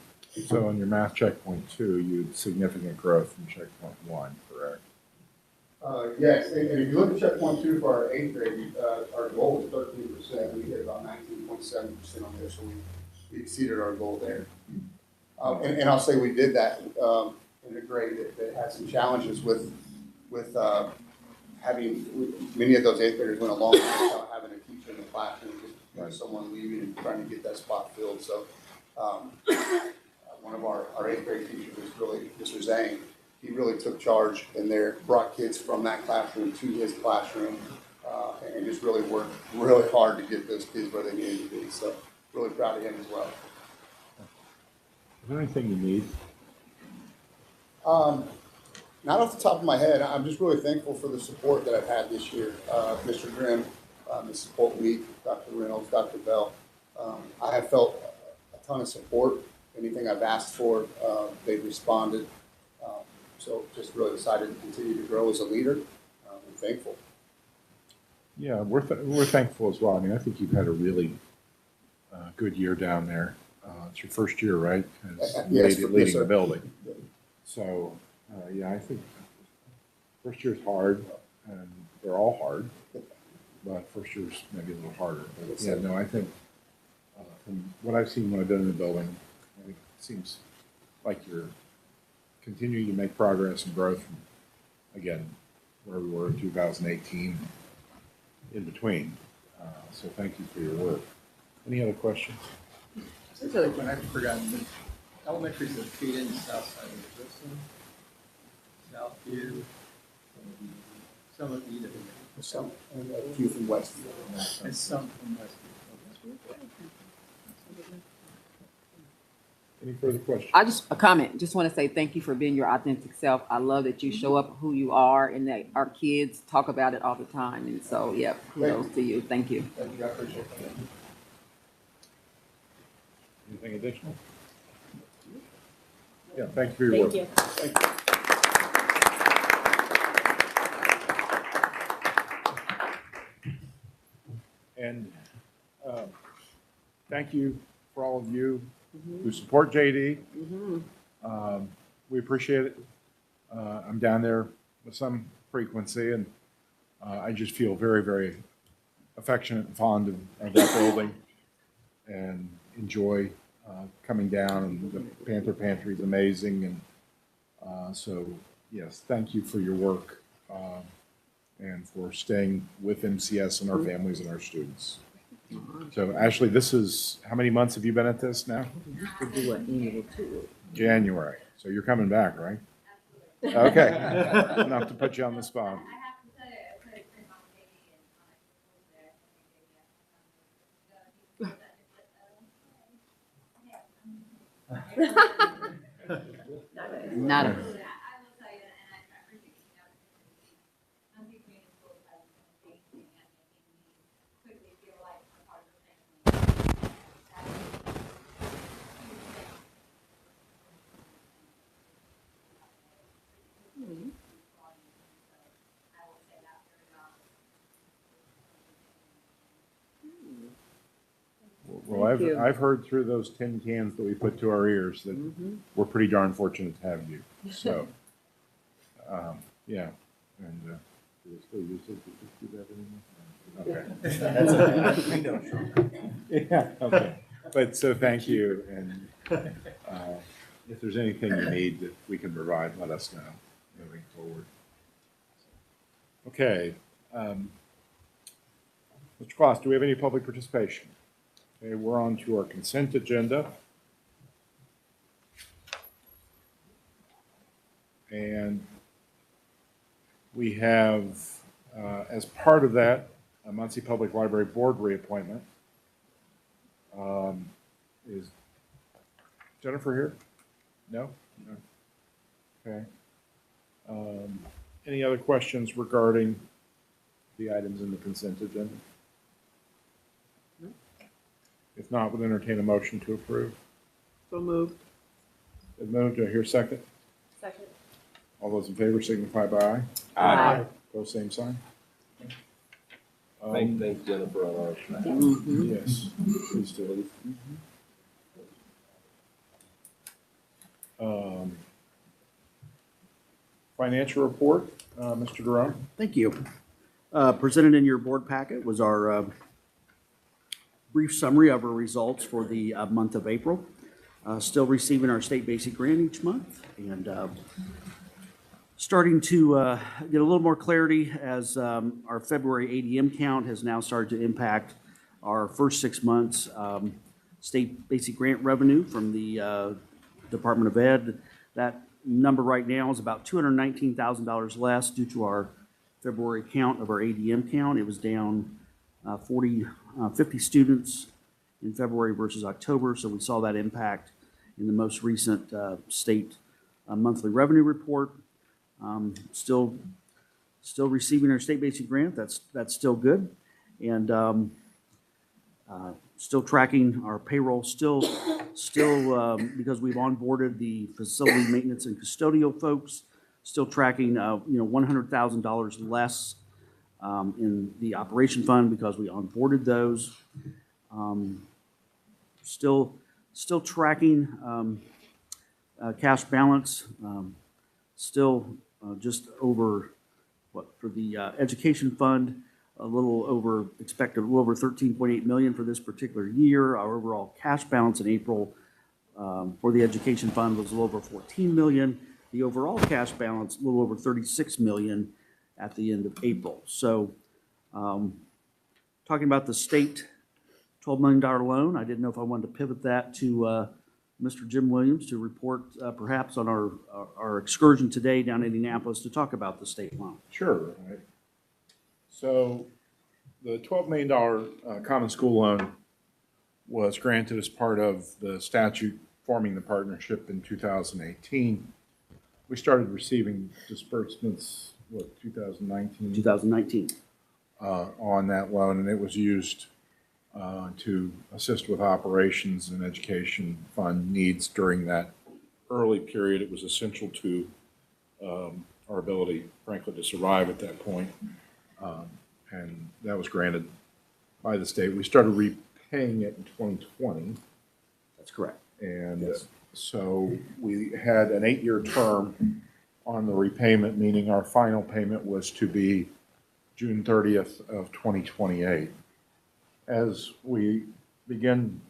So on your math checkpoint 2, you had significant growth from checkpoint 1, correct? Yes, and if you look at checkpoint 2 for our 8th grade, our goal was 13%. We hit about 19.7% on there, so we exceeded our goal there. And I'll say we did that in a grade that had some challenges with having many of those 8th graders went a long time without having a teacher in the classroom, just someone leaving and trying to get that spot filled. So one of our 8th grade teachers was really, Mr. Zhang, he really took charge in there, brought kids from that classroom to his classroom, and just really worked really hard to get those kids where they needed to be. So really proud of him as well. Is there anything you need? Not off the top of my head. I'm just really thankful for the support that I've had this year. Mr. Grimm, Mrs. Polk-Meek, Dr. Reynolds, Dr. Bell. I have felt a ton of support. Anything I've asked for, they've responded. So just really excited to continue to grow as a leader. I'm thankful. Yeah, we're thankful as well. I mean, I think you've had a really good year down there. It's your first year, right? As Yes, leading sir. the building. So, yeah, I think first year's hard, and they're all hard, but first year's maybe a little harder. But yeah, no, I think from what I've seen when I've been in the building, I think it seems like you're continuing to make progress and growth from, again, where we were in 2018, in between. So thank you for your work. Any other questions? Just another one, I forgot. Elementary is located in the south side of Wilson, Southview, some of either. Some, and a few from Westview. And some from Westview. Any further questions? A comment, just want to say thank you for being your authentic self. I love that you show up who you are and that our kids talk about it all the time. And so, yeah, kudos to you. Thank you. Thank you, I appreciate that. Anything additional? Yeah, thank you for your work. Thank you. Thank you. And thank you for all of you who support JD. We appreciate it. I'm down there with some frequency, and I just feel very, very affectionate and fond of that building, and enjoy coming down. And the Panther Pantry is amazing, and so yes, thank you for your work and for staying with MCS and our families and our students. So Ashley, this is, how many months have you been at this now? January. So you're coming back, right? Okay. Enough to put you on the spot. Not a. Well, Thank you. I've heard through those tin cans that we put to our ears that we're pretty darn fortunate to have you. So, yeah, and do they still use it? Do just do that anymore? Okay. Yeah, okay. But so thank you, and if there's anything you need that we can provide, let us know moving forward. Okay. Mr. Kloss, do we have any public participation? Okay, we're on to our consent agenda. And we have, as part of that, a Muncie Public Library Board reappointment. Is Jennifer here? No? No. Okay. Any other questions regarding the items in the consent agenda? No. If not, we'll entertain a motion to approve. So moved. Been moved. Do I hear a second? Second. All those in favor signify by aye. Aye. Pose same sign. Thank Jennifer on our. Yes, please do. Financial report, Mr. Durant. Thank you. Presented in your board packet was our brief summary of our results for the month of April. Still receiving our state basic grant each month, and starting to get a little more clarity as our February ADM count has now started to impact our first 6 months state basic grant revenue from the Department of Ed. That number right now is about $219,000 less due to our February count of our ADM count. It was down 50 students in February versus October, so we saw that impact in the most recent state monthly revenue report. Still receiving our state basic grant. That's still good, and still tracking our payroll. Still because we've onboarded the facility maintenance and custodial folks. Still tracking $100,000 less in the operation fund because we onboarded those. Still tracking cash balance. Still just over for the education fund, a little over 13.8 million for this particular year. Our overall cash balance in April for the education fund was a little over 14 million. The overall cash balance, a little over 36 million at the end of April. So talking about the state $12 million loan, I didn't know if I wanted to pivot that to Mr. Jim Williams to report perhaps on our excursion today down in Indianapolis to talk about the state loan. Sure. Right. So the $12 million common school loan was granted as part of the statute forming the partnership in 2018. We started receiving disbursements, 2019? 2019. On that loan, and it was used to assist with operations and education fund needs during that early period. It was essential to our ability, frankly, to survive at that point. And that was granted by the state. We started repaying it in 2020. That's correct. And yes. So we had an 8-year term on the repayment, meaning our final payment was to be June 30th of 2028. As we begin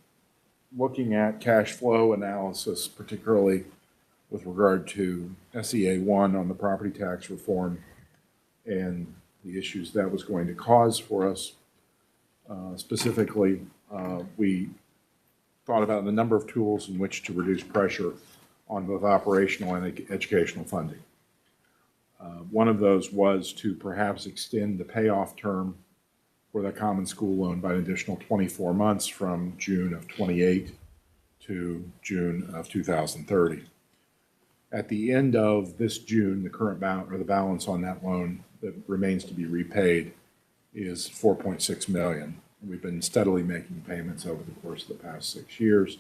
looking at cash flow analysis, particularly with regard to SEA 1 on the property tax reform and the issues that was going to cause for us, specifically, we thought about the number of tools in which to reduce pressure on both operational and educational funding. One of those was to perhaps extend the payoff term for the common school loan by an additional 24 months from June of 28 to June of 2030. At the end of this June, the current balance or the balance on that loan that remains to be repaid is $4.6 million. We've been steadily making payments over the course of the past 6 years.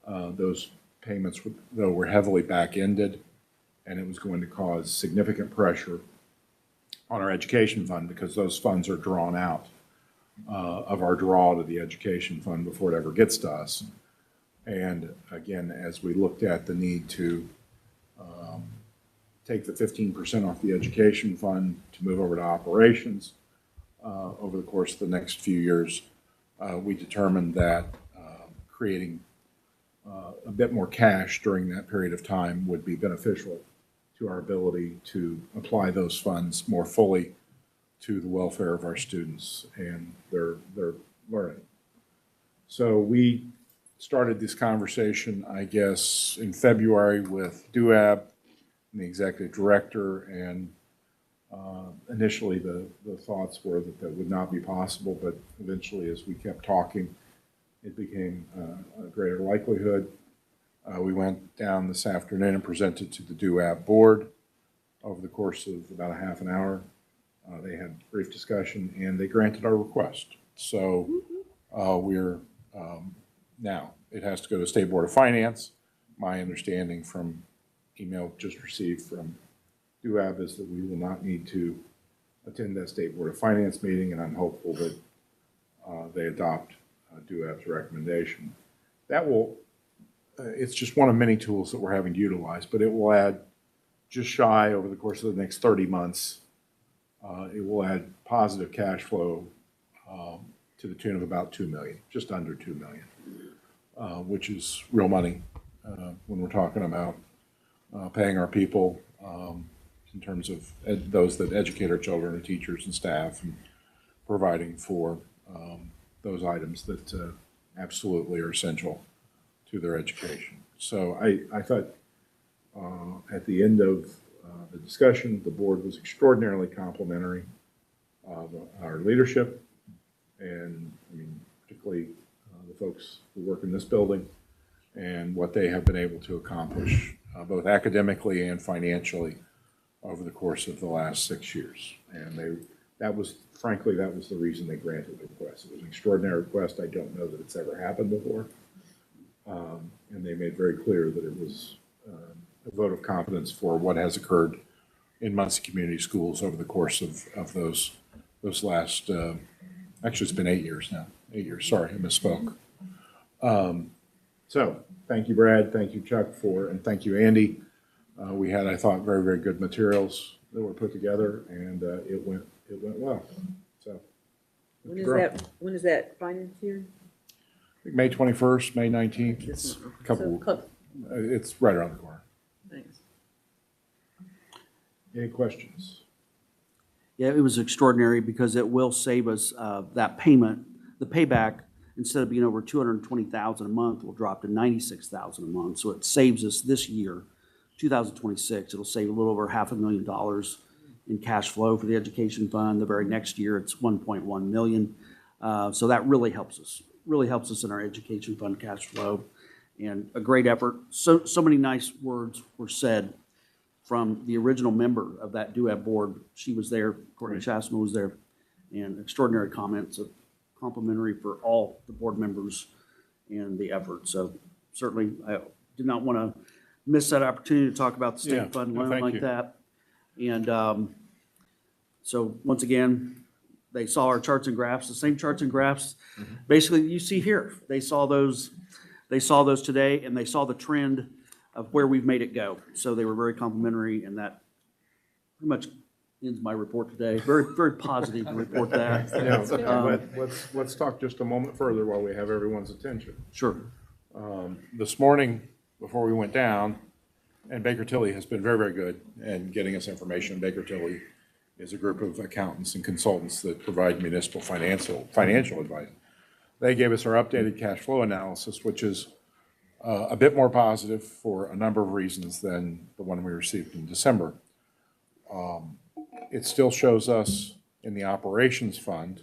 Those payments, though, were heavily back-ended, and it was going to cause significant pressure on our education fund because those funds are drawn out of our draw to the education fund before it ever gets to us. And again, as we looked at the need to take the 15% off the education fund to move over to operations over the course of the next few years, we determined that creating a bit more cash during that period of time would be beneficial to our ability to apply those funds more fully to the welfare of our students and their learning. So we started this conversation, I guess, in February with DUAB and the executive director, and initially the thoughts were that that would not be possible, but eventually as we kept talking, it became a greater likelihood. We went down this afternoon and presented to the DUAB board over the course of about a half an hour. They had a brief discussion and they granted our request. So we're now, it has to go to State Board of Finance. My understanding from email just received from DUAB is that we will not need to attend that State Board of Finance meeting, and I'm hopeful that they adopt DUAB's recommendation. That will, it's just one of many tools that we're having to utilize, but it will add just shy over the course of the next 30 months. It will add positive cash flow to the tune of about $2 million, just under $2 million, which is real money when we're talking about paying our people in terms of those that educate our children, and teachers and staff, and providing for those items that absolutely are essential to their education. So I thought at the end of the discussion, the board was extraordinarily complimentary of our leadership, and I mean, particularly the folks who work in this building and what they have been able to accomplish both academically and financially over the course of the last 6 years. And that was, frankly, that was the reason they granted the request. It was an extraordinary request. I don't know that it's ever happened before. And they made very clear that it was a vote of confidence for what has occurred in Muncie Community Schools over the course of those last, actually it's been 8 years now. 8 years, sorry, I misspoke. So thank you, Brad, thank you, Chuck, and thank you, Andy. We had, I thought, very, very good materials that were put together, and it went well. So When is that finance hearing? I think May 21st, May 19th. It's a couple. It's right around the corner. Thanks. Any questions? Yeah, it was extraordinary because it will save us that payment. The payback, instead of being over $220,000 a month, will drop to $96,000 a month. So it saves us this year, 2026. It'll save a little over $500,000 in cash flow for the education fund. The very next year, it's $1.1 million. So that really helps us. Really helps us in our education fund cash flow, and a great effort. So many nice words were said from the original member of that DUAB board. She was there, Courtney Chasma was there, and extraordinary comments of complimentary for all the board members and the effort. So certainly I did not want to miss that opportunity to talk about the state fund loan like that. And so once again, they saw our charts and graphs, the same charts and graphs basically you see here. They saw those today, and they saw the trend of where we've made it go. So they were very complimentary, and that pretty much ends my report today. Very, very positive to report that. Let's talk just a moment further while we have everyone's attention. Sure. This morning, before we went down, and Baker Tilly has been very, very good in getting us information. Baker Tilly is a group of accountants and consultants that provide municipal financial advice. They gave us our updated cash flow analysis, which is a bit more positive for a number of reasons than the one we received in December. It still shows us in the operations fund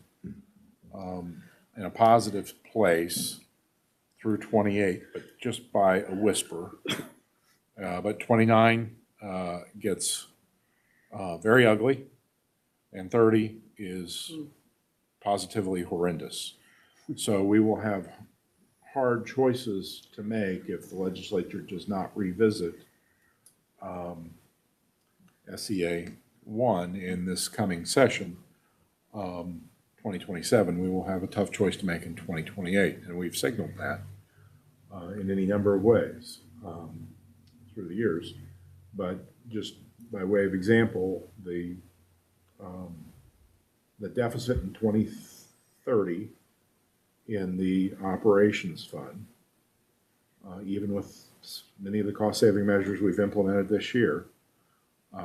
in a positive place through 28, but just by a whisper. But 29 gets very ugly, and 30 is positively horrendous. So we will have hard choices to make if the legislature does not revisit SEA 1 in this coming session, 2027. We will have a tough choice to make in 2028, and we've signaled that in any number of ways through the years. But just by way of example, the deficit in 2030 in the operations fund, even with many of the cost-saving measures we've implemented this year,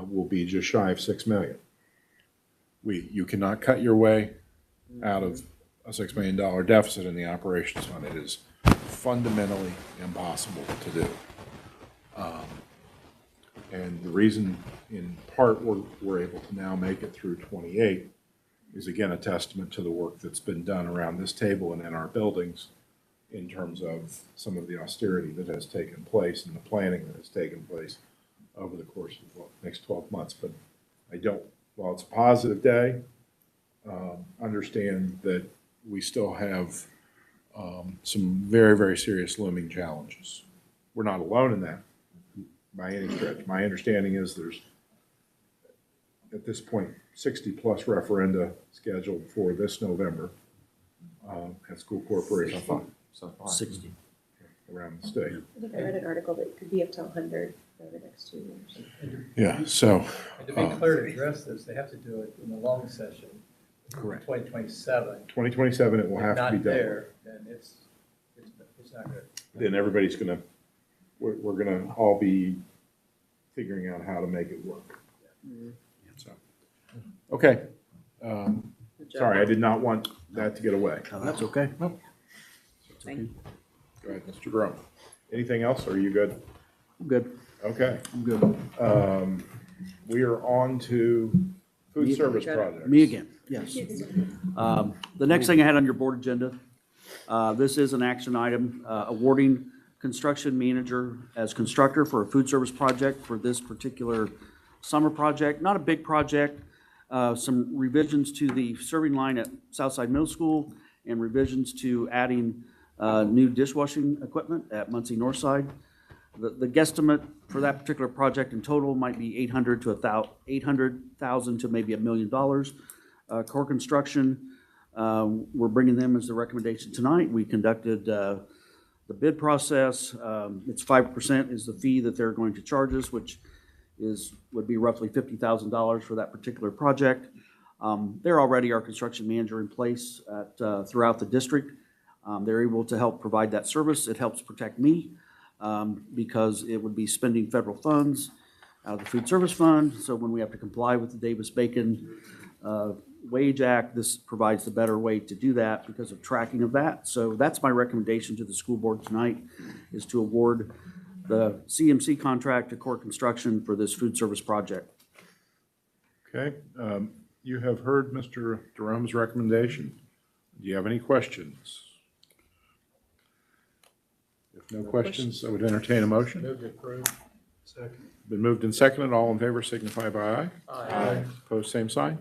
will be just shy of $6 million. You cannot cut your way out of a $6 million deficit in the operations fund. It is fundamentally impossible to do. And the reason, in part, we're able to now make it through 28 is, again, a testament to the work that's been done around this table and in our buildings in terms of some of the austerity that has taken place and the planning that has taken place over the course of the next 12 months. But I don't, while it's a positive day, understand that we still have some very, very serious looming challenges. We're not alone in that by any stretch. My understanding is there's, at this point, 60-plus referenda scheduled for this November at school corporations. 60. Around the state. I think I read an article that it could be up to 100 over the next 2 years. Yeah, so. And to be clear, to address this, they have to do it in the long session. Correct. 2027. 2027, it will have to be done. If not there, then it's not good. Then everybody's gonna, we're gonna all be figuring out how to make it work. So, okay. Sorry, I did not want that to get away. Oh, that's okay. Thank you. Go ahead, Mr. Grum. Anything else, or are you good? I'm good. Okay. I'm good. We are on to food service projects. Me again, yes. The next thing I had on your board agenda, this is an action item, awarding construction manager as constructor for a food service project for this particular summer project. Not a big project, some revisions to the serving line at Southside Middle School and revisions to adding new dishwashing equipment at Muncie Northside. The guesstimate for that particular project in total might be $800,000 to maybe $1 million. Core Construction, we're bringing them as the recommendation tonight. We conducted the bid process. It's 5% is the fee that they're going to charge us, which would be roughly $50,000 for that particular project. They're already our construction manager in place throughout the district. They're able to help provide that service. It helps protect me because it would be spending federal funds out of the food service fund. So when we have to comply with the Davis-Bacon Wage Act, this provides the better way to do that because of tracking of that. So that's my recommendation to the school board tonight, is to award the CMC contract to Core Construction for this food service project. Okay, you have heard Mr. Jerome's recommendation. Do you have any questions? If no questions, I would entertain a motion. Move to approve. Second. Been moved and seconded. All in favor signify by aye. Aye. Opposed, same sign.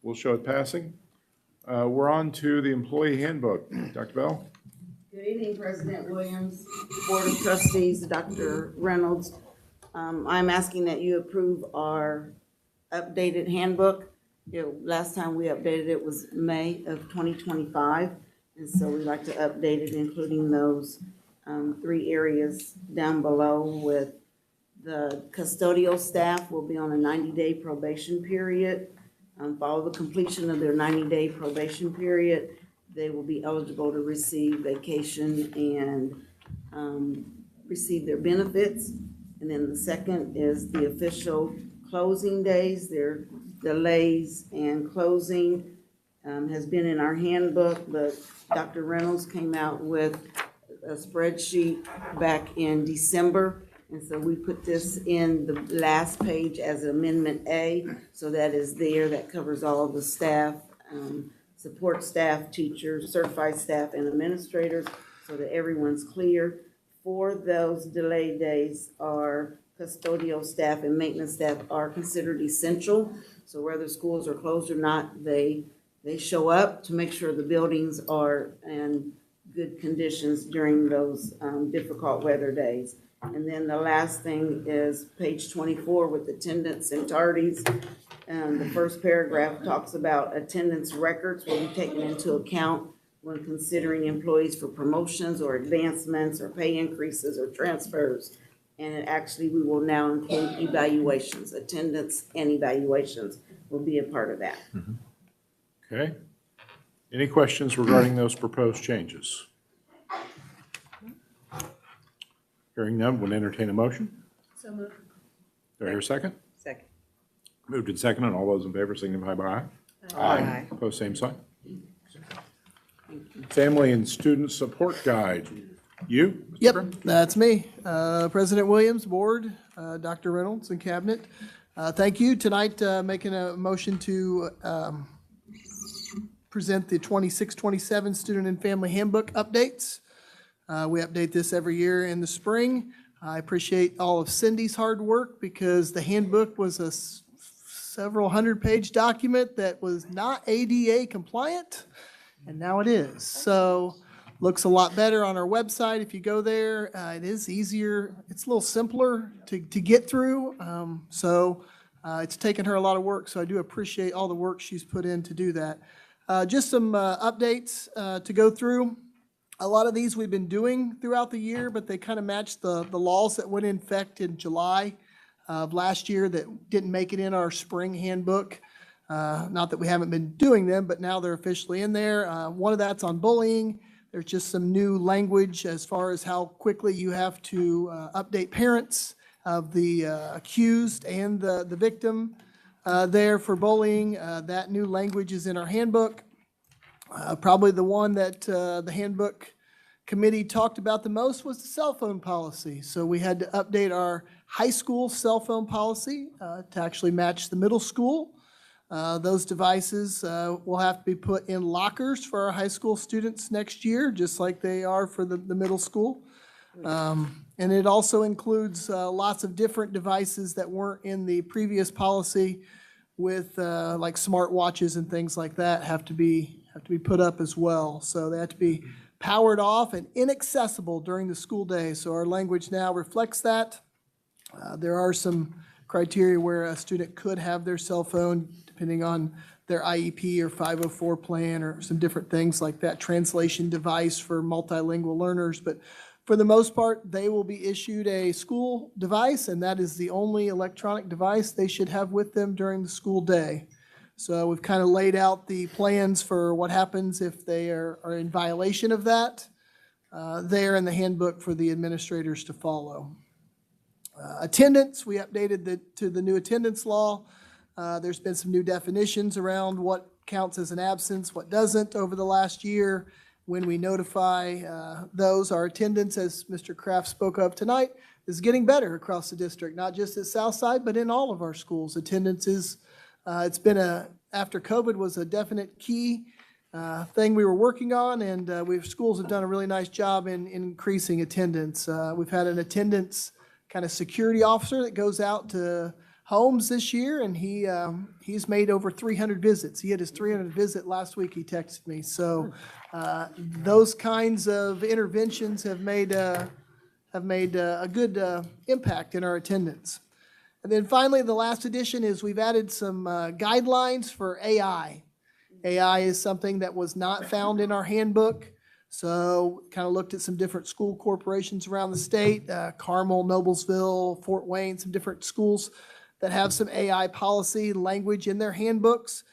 We'll show it passing. We're on to the employee handbook. Dr. Bell? Good evening, President Williams, Board of Trustees, Dr. Reynolds. I'm asking that you approve our updated handbook. Last time we updated it was May of 2025, and so we'd like to update it, including those 3 areas down below. With the custodial staff will be on a 90-day probation period. Follow the completion of their 90-day probation period, they will be eligible to receive vacation and receive their benefits. And then the second is the official closing days. Their delays and closing has been in our handbook, but Dr. Reynolds came out with a spreadsheet back in December. And so we put this in the last page as Amendment A, so that is there. That covers all the staff, support staff, teachers, certified staff, and administrators, so that everyone's clear. For those delay days, our custodial staff and maintenance staff are considered essential. So whether schools are closed or not, they show up to make sure the buildings are in good conditions during those difficult weather days. And then the last thing is page 24 with attendance and tardies. The first paragraph talks about attendance records will be taken into account when considering employees for promotions or advancements or pay increases or transfers. And actually, we will now include evaluations. Attendance and evaluations will be a part of that. Okay. Any questions regarding those proposed changes? Hearing none, would entertain a motion. So moved. Do I hear a second? Second. Moved and seconded. All those in favor signify by aye. Aye. Opposed, same sign. Family and Student Support Guide. You? Mr. Yep, Grimm? that's me. President Williams, Board, Dr. Reynolds, and Cabinet. Thank you. Tonight, making a motion to present the 26-27 Student and Family Handbook updates. We update this every year in the spring. I appreciate all of Cindy's hard work because the handbook was a several hundred-page document that was not ADA compliant, and now it is. So looks a lot better on our website. If you go there, it is easier. It's a little simpler to get through. It's taken her a lot of work, so I do appreciate all the work she's put in to do that. Just some updates to go through. A lot of these we've been doing throughout the year, but they kind of match the laws that went in effect in July of last year that didn't make it in our spring handbook. Not that we haven't been doing them, but now they're officially in there. One of that's on bullying. There's just some new language as far as how quickly you have to update parents of the accused and the victim there for bullying. That new language is in our handbook. Probably the one that the handbook committee talked about the most was the cell phone policy. So we had to update our high school cell phone policy to actually match the middle school. Those devices will have to be put in lockers for our high school students next year, just like they are for the middle school. And it also includes lots of different devices that weren't in the previous policy with like smart watches and things like that have to be put up as well. So they have to be powered off and inaccessible during the school day. So our language now reflects that. There are some criteria where a student could have their cell phone depending on their IEP or 504 plan or some different things like that, translation device for multilingual learners. But for the most part, they will be issued a school device, and that is the only electronic device they should have with them during the school day. So we've kind of laid out the plans for what happens if they are in violation of that there in the handbook for the administrators to follow. Attendance, we updated to the new attendance law. There's been some new definitions around what counts as an absence, what doesn't over the last year. When we notify those, our attendance, as Mr. Kraft spoke of tonight, is getting better across the district, not just at Southside, but in all of our schools. Attendance is, it's been after COVID was a definite key thing we were working on, and schools have done a really nice job in increasing attendance. We've had an attendance kind of security officer that goes out to homes this year, and he's made over 300 visits. He had his 300th visit last week, he texted me. So those kinds of interventions have made a good impact in our attendance. And then finally, the last addition is we've added some guidelines for AI. AI is something that was not found in our handbook. So kind of looked at some different school corporations around the state, Carmel, Noblesville, Fort Wayne, some different schools that have some AI policy language in their handbooks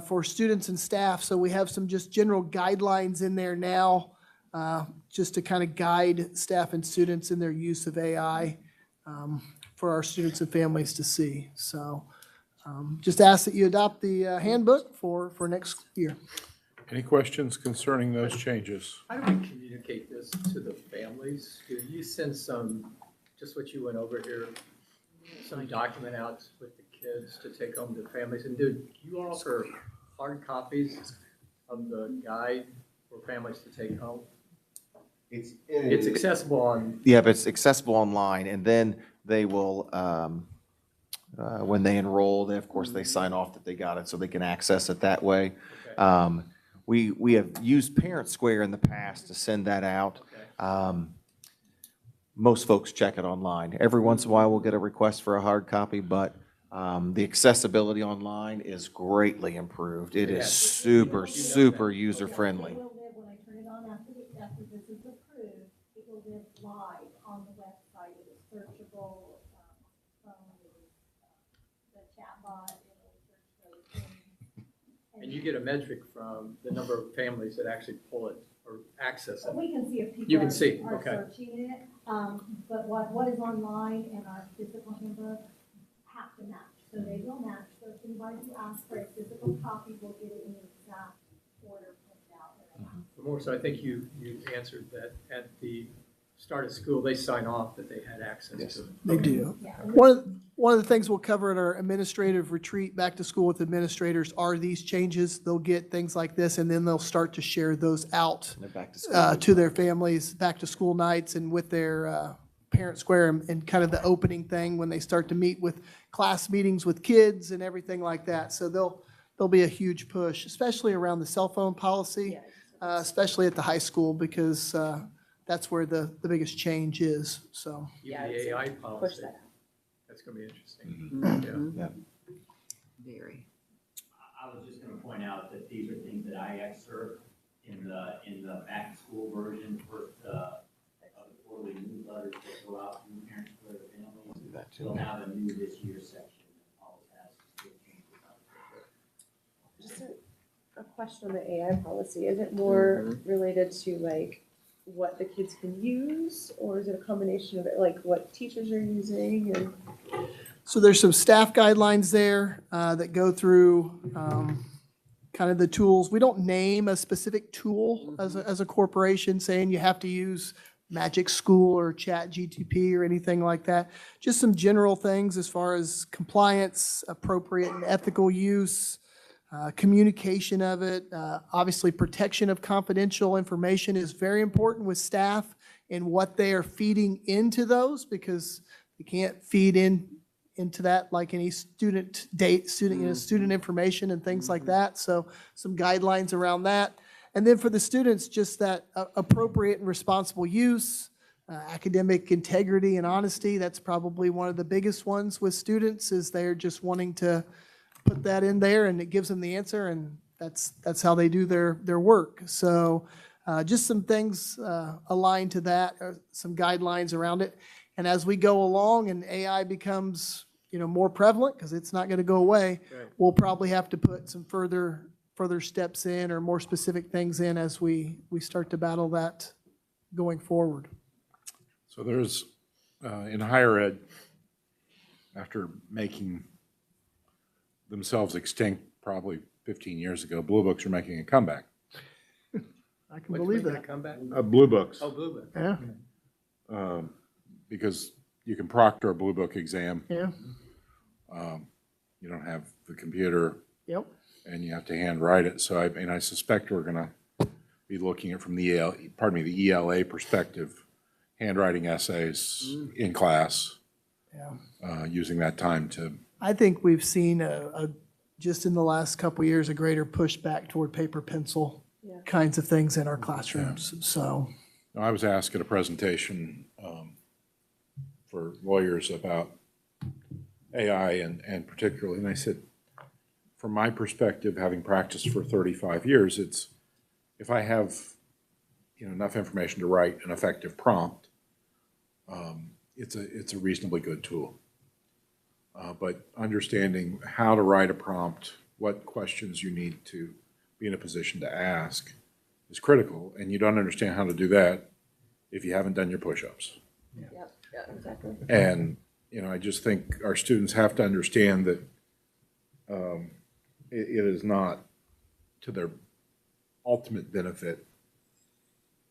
for students and staff. So we have some just general guidelines in there now just to kind of guide staff and students in their use of AI for our students and families to see. So just ask that you adopt the handbook for next year. Any questions concerning those changes? How do we communicate this to the families? Do you send just what you went over here, some document out with the kids to take home to families? And do you offer hard copies of the guide for families to take home? It's accessible on. Yeah, but it's accessible online, and then they will, when they enroll, of course, they sign off that they got it so they can access it that way. Okay. We have used Parent Square in the past to send that out. Okay. Most folks check it online. Every once in a while, we'll get a request for a hard copy, but the accessibility online is greatly improved. It is super user-friendly. When I turn it on after this is approved, it will live live on the website. It is searchable. The chatbot, it will search those things. And you get a metric from the number of families that actually pull it or access it. We can see if people You can are searching it. But what is online and our physical handbook have to match. So they will match. So if Anybody who asks for a physical copy will get it in the exact order printed out. More so, I think you answered that at the start of school, they sign off that they had access to it. They do. Yeah. One of the things we'll cover at our administrative retreat, back to school with administrators, are these changes. They'll get things like this, and then they'll start to share those out They're back to school. to their families, back to school nights and with their parent square and kind of the opening thing when they start to meet with class meetings with kids and everything like that. So there'll be a huge push, especially around the cell phone policy, especially at the high school, because that's where the biggest change is, so. Even the AI policy, that's gonna be interesting. Yeah. Very. I was just gonna point out that these are things that I excerpt in the back to school version, first, of the quarterly newsletters that go out from parents to their families. We'll have a new this year section that always has good changes on it. Just a question on the AI policy. Is it more related to like what the kids can use, or is it a combination of it, like what teachers are using and? So there's some staff guidelines there that go through kind of the tools. We don't name a specific tool as a corporation saying you have to use Magic School or Chat GTP or anything like that. Just some general things as far as compliance, appropriate and ethical use, communication of it. Obviously, protection of confidential information is very important with staff and what they are feeding into those, because you can't feed into that like any student information and things like that. So some guidelines around that. And then for the students, just that appropriate and responsible use, academic integrity and honesty. That's probably one of the biggest ones with students, is they're just wanting to put that in there and it gives them the answer, and that's how they do their work. So just some things aligned to that, some guidelines around it. And as we go along and AI becomes more prevalent, because it's not going to go away, we'll probably have to put some further steps in or more specific things in as we start to battle that going forward. So there's, in higher ed, after making themselves extinct probably 15 years ago, Blue Books are making a comeback. I can believe that. Comeback? Blue Books. Oh, Blue Book. Yeah. Because you can proctor a Blue Book exam. Yeah. You don't have the computer. Yep. And you have to handwrite it. So I suspect we're going to be looking at from the ELA perspective, handwriting essays in class. Yeah. Using that time to. I think we've seen just in the last couple of years, a greater push back toward paper pencil kinds of things in our classrooms. Yeah. So. I was asked at a presentation for lawyers about AI and particularly, and I said, from my perspective, having practiced for 35 years, it's if I have enough information to write an effective prompt, it's a reasonably good tool. But understanding how to write a prompt, what questions you need to be in a position to ask is critical, and you don't understand how to do that if you haven't done your push-ups. Yeah, exactly. And, I just think our students have to understand that it is not to their ultimate benefit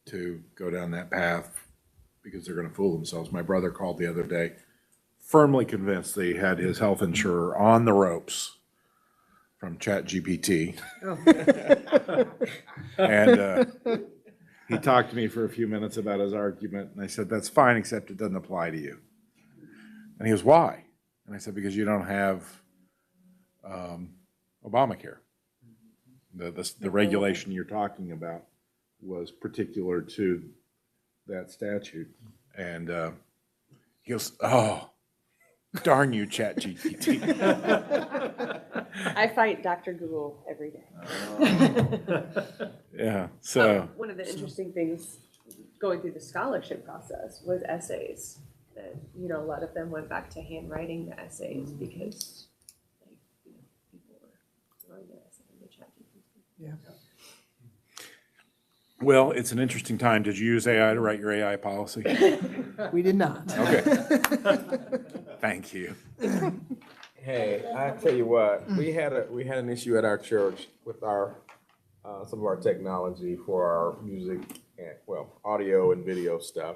to go down that path because they're going to fool themselves. My brother called the other day, firmly convinced that he had his health insurer on the ropes from Chat GPT. And he talked to me for a few minutes about his argument, and I said, that's fine, except it doesn't apply to you. And he goes, why? And I said, because you don't have Obamacare. The regulation you're talking about was particular to that statute. And he goes, oh, darn you, Chat GPT. I fight Dr. Google every day. Yeah, so. One of the interesting things going through the scholarship process was essays. That, a lot of them went back to handwriting the essays because people were throwing their essay into ChatGPT. Yeah. Well, it's an interesting time. Did you use AI to write your AI policy? We did not. Okay. Thank you. Hey, I tell you what, we had an issue at our church with our some of our technology for our music and, well, audio and video stuff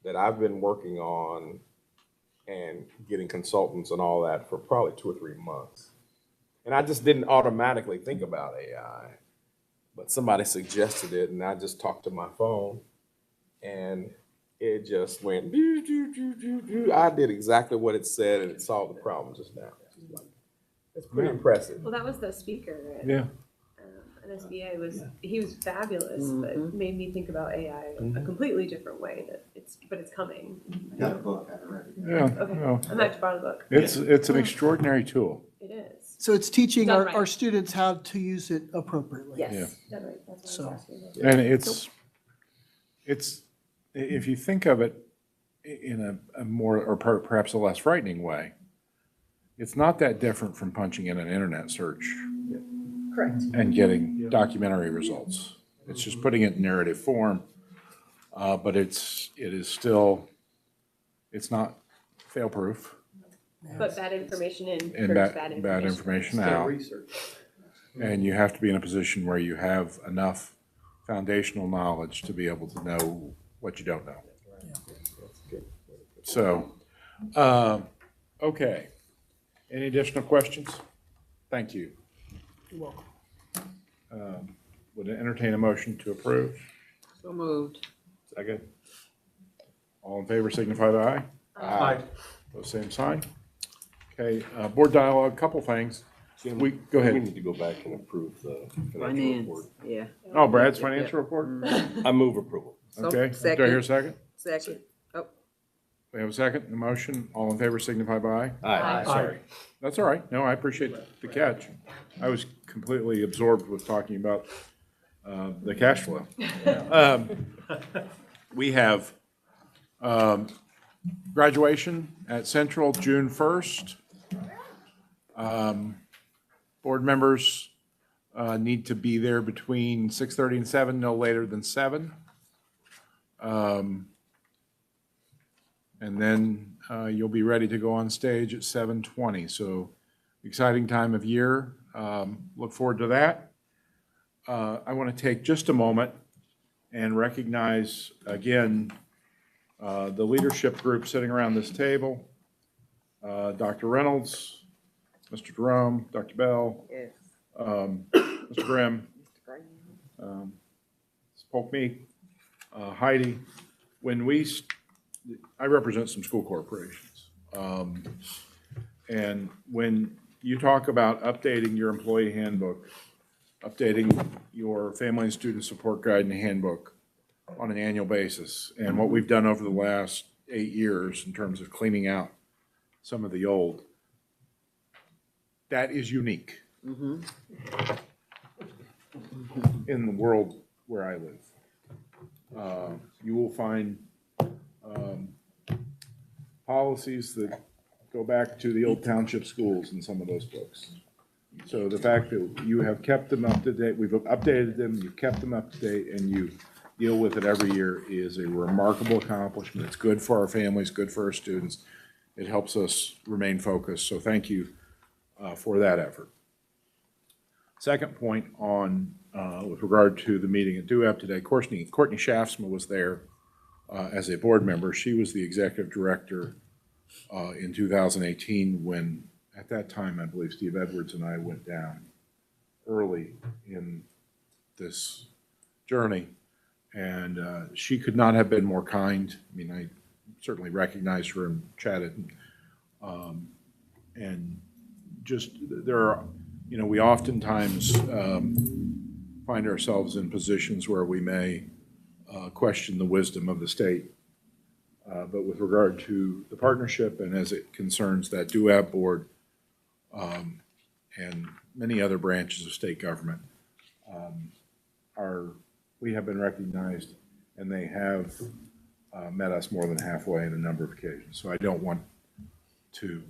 that I've been working on and getting consultants and all that for probably 2 or 3 months. And I just didn't automatically think about AI, but somebody suggested it, and I just talked to my phone, and it just went, doo, doo, doo, doo, doo. I did exactly what it said, and it solved the problem just now. It's pretty impressive. Well, that was the speaker at, Yeah. at SBA he was fabulous, but made me think about AI a completely different way but it's coming. Got a book out already. Yeah. Okay, Well, I'm actually brought a book. it's an extraordinary tool. It is. So it's teaching Done our, right. our students how to use it appropriately. Yes, Yeah. done right. That's what So- I was asking. about. And it's, if you think of it in a more, or perhaps a less frightening way, it's not that different from punching in an internet search Correct. and getting documentary results. It's just putting it in narrative form, but it is still, it's not fail-proof But bad information in and versus bad information out. And you have to be in a position where you have enough foundational knowledge to be able to know what you don't know. So, okay. Any additional questions? Thank you. You're welcome. Would entertain a motion to approve? So moved. Second. All in favor signify by aye. Aye. Those same sign. Okay, board dialogue, couple things. Go ahead. We need to go back and approve the financial Finance, report. yeah. Oh, Brad's financial report? I move approval. So, Okay, do I second. hear a second? Second. Oh, We have a second, the motion. All in favor signify by aye. Aye. Sorry. That's all right. No, I appreciate the catch. I was completely absorbed with talking about the cash flow. We have graduation at Central, June 1st. Board members need to be there between 6:30 and 7, no later than 7. And then you'll be ready to go on stage at 7:20. So exciting time of year. Look forward to that. I want to take just a moment and recognize again the leadership group sitting around this table. Dr. Reynolds, Mr. Jerome, Dr. Bell, yes. Mr. Grimm, Ms. Polkmeek, Heidi. I represent some school corporations. And when you talk about updating your employee handbook, updating your family and student support guide and handbook on an annual basis, and what we've done over the last 8 years in terms of cleaning out some of the old, that is unique in the world where I live. You will find policies that go back to the old township schools in some of those books. So the fact that you have kept them up to date, we've updated them, you've kept them up to date, and you deal with it every year is a remarkable accomplishment. It's good for our families, good for our students. It helps us remain focused. So thank you for that effort. Second point on, with regard to the meeting at DUAP today, Courtney Shaftsma was there as a board member. She was the executive director in 2018 when, at that time, I believe Steve Edwards and I went down early in this journey. And she could not have been more kind. I mean, I certainly recognized her and chatted. And just, there are, you know, we oftentimes find ourselves in positions where we may question the wisdom of the state. But with regard to the partnership and as it concerns that DUAP board and many other branches of state government, we have been recognized, and they have met us more than halfway in a number of occasions. So I don't want to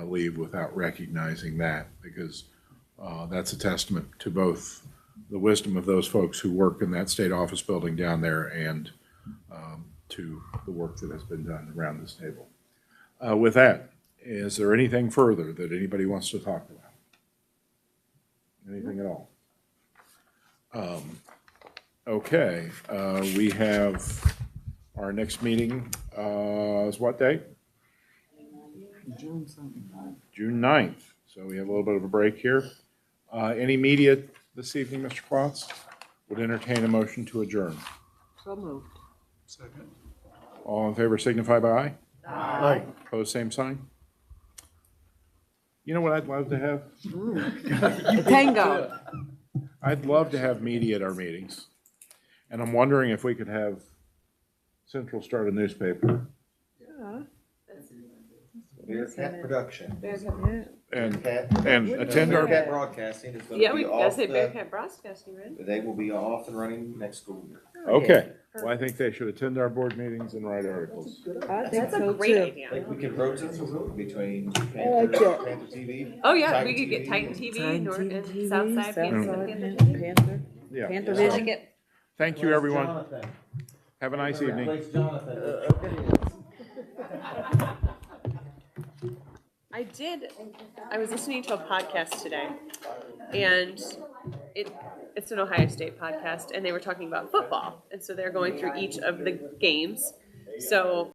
leave without recognizing that, because that's a testament to both the wisdom of those folks who work in that state office building down there and to the work that has been done around this table. With that, Is there anything further that anybody wants to talk about? Anything at all? Okay, we have our next meeting, is what day? June something. June 9th. So we have a little bit of a break here. Any media this evening, Mr. Klotz? Would entertain a motion to adjourn. So moved. Second. All in favor signify by aye. Aye. Pose same sign. You know what I'd love to have? The tango. I'd love to have media at our meetings. And I'm wondering if we could have Central start a newspaper Bearcat Production. and attend our, Bearcat Broadcasting is gonna Yeah, be we gotta off say the, Bearcat Broadcasting, right? they will be off and running next school year. okay. Well, I think they should attend our board meetings and write articles. That's a great idea. Like we could rotate between like Panther, that. Panther TV. Oh, yeah, Titan we could get TV. Titan TV, Titan North TV, and South Side, Southside, Panther TV. Panther, Yeah. Panther So, Vision. thank you, everyone. Have a nice evening. I was listening to a podcast today, and it's an Ohio State podcast, and they were talking about football, and so they're going through each of the games. So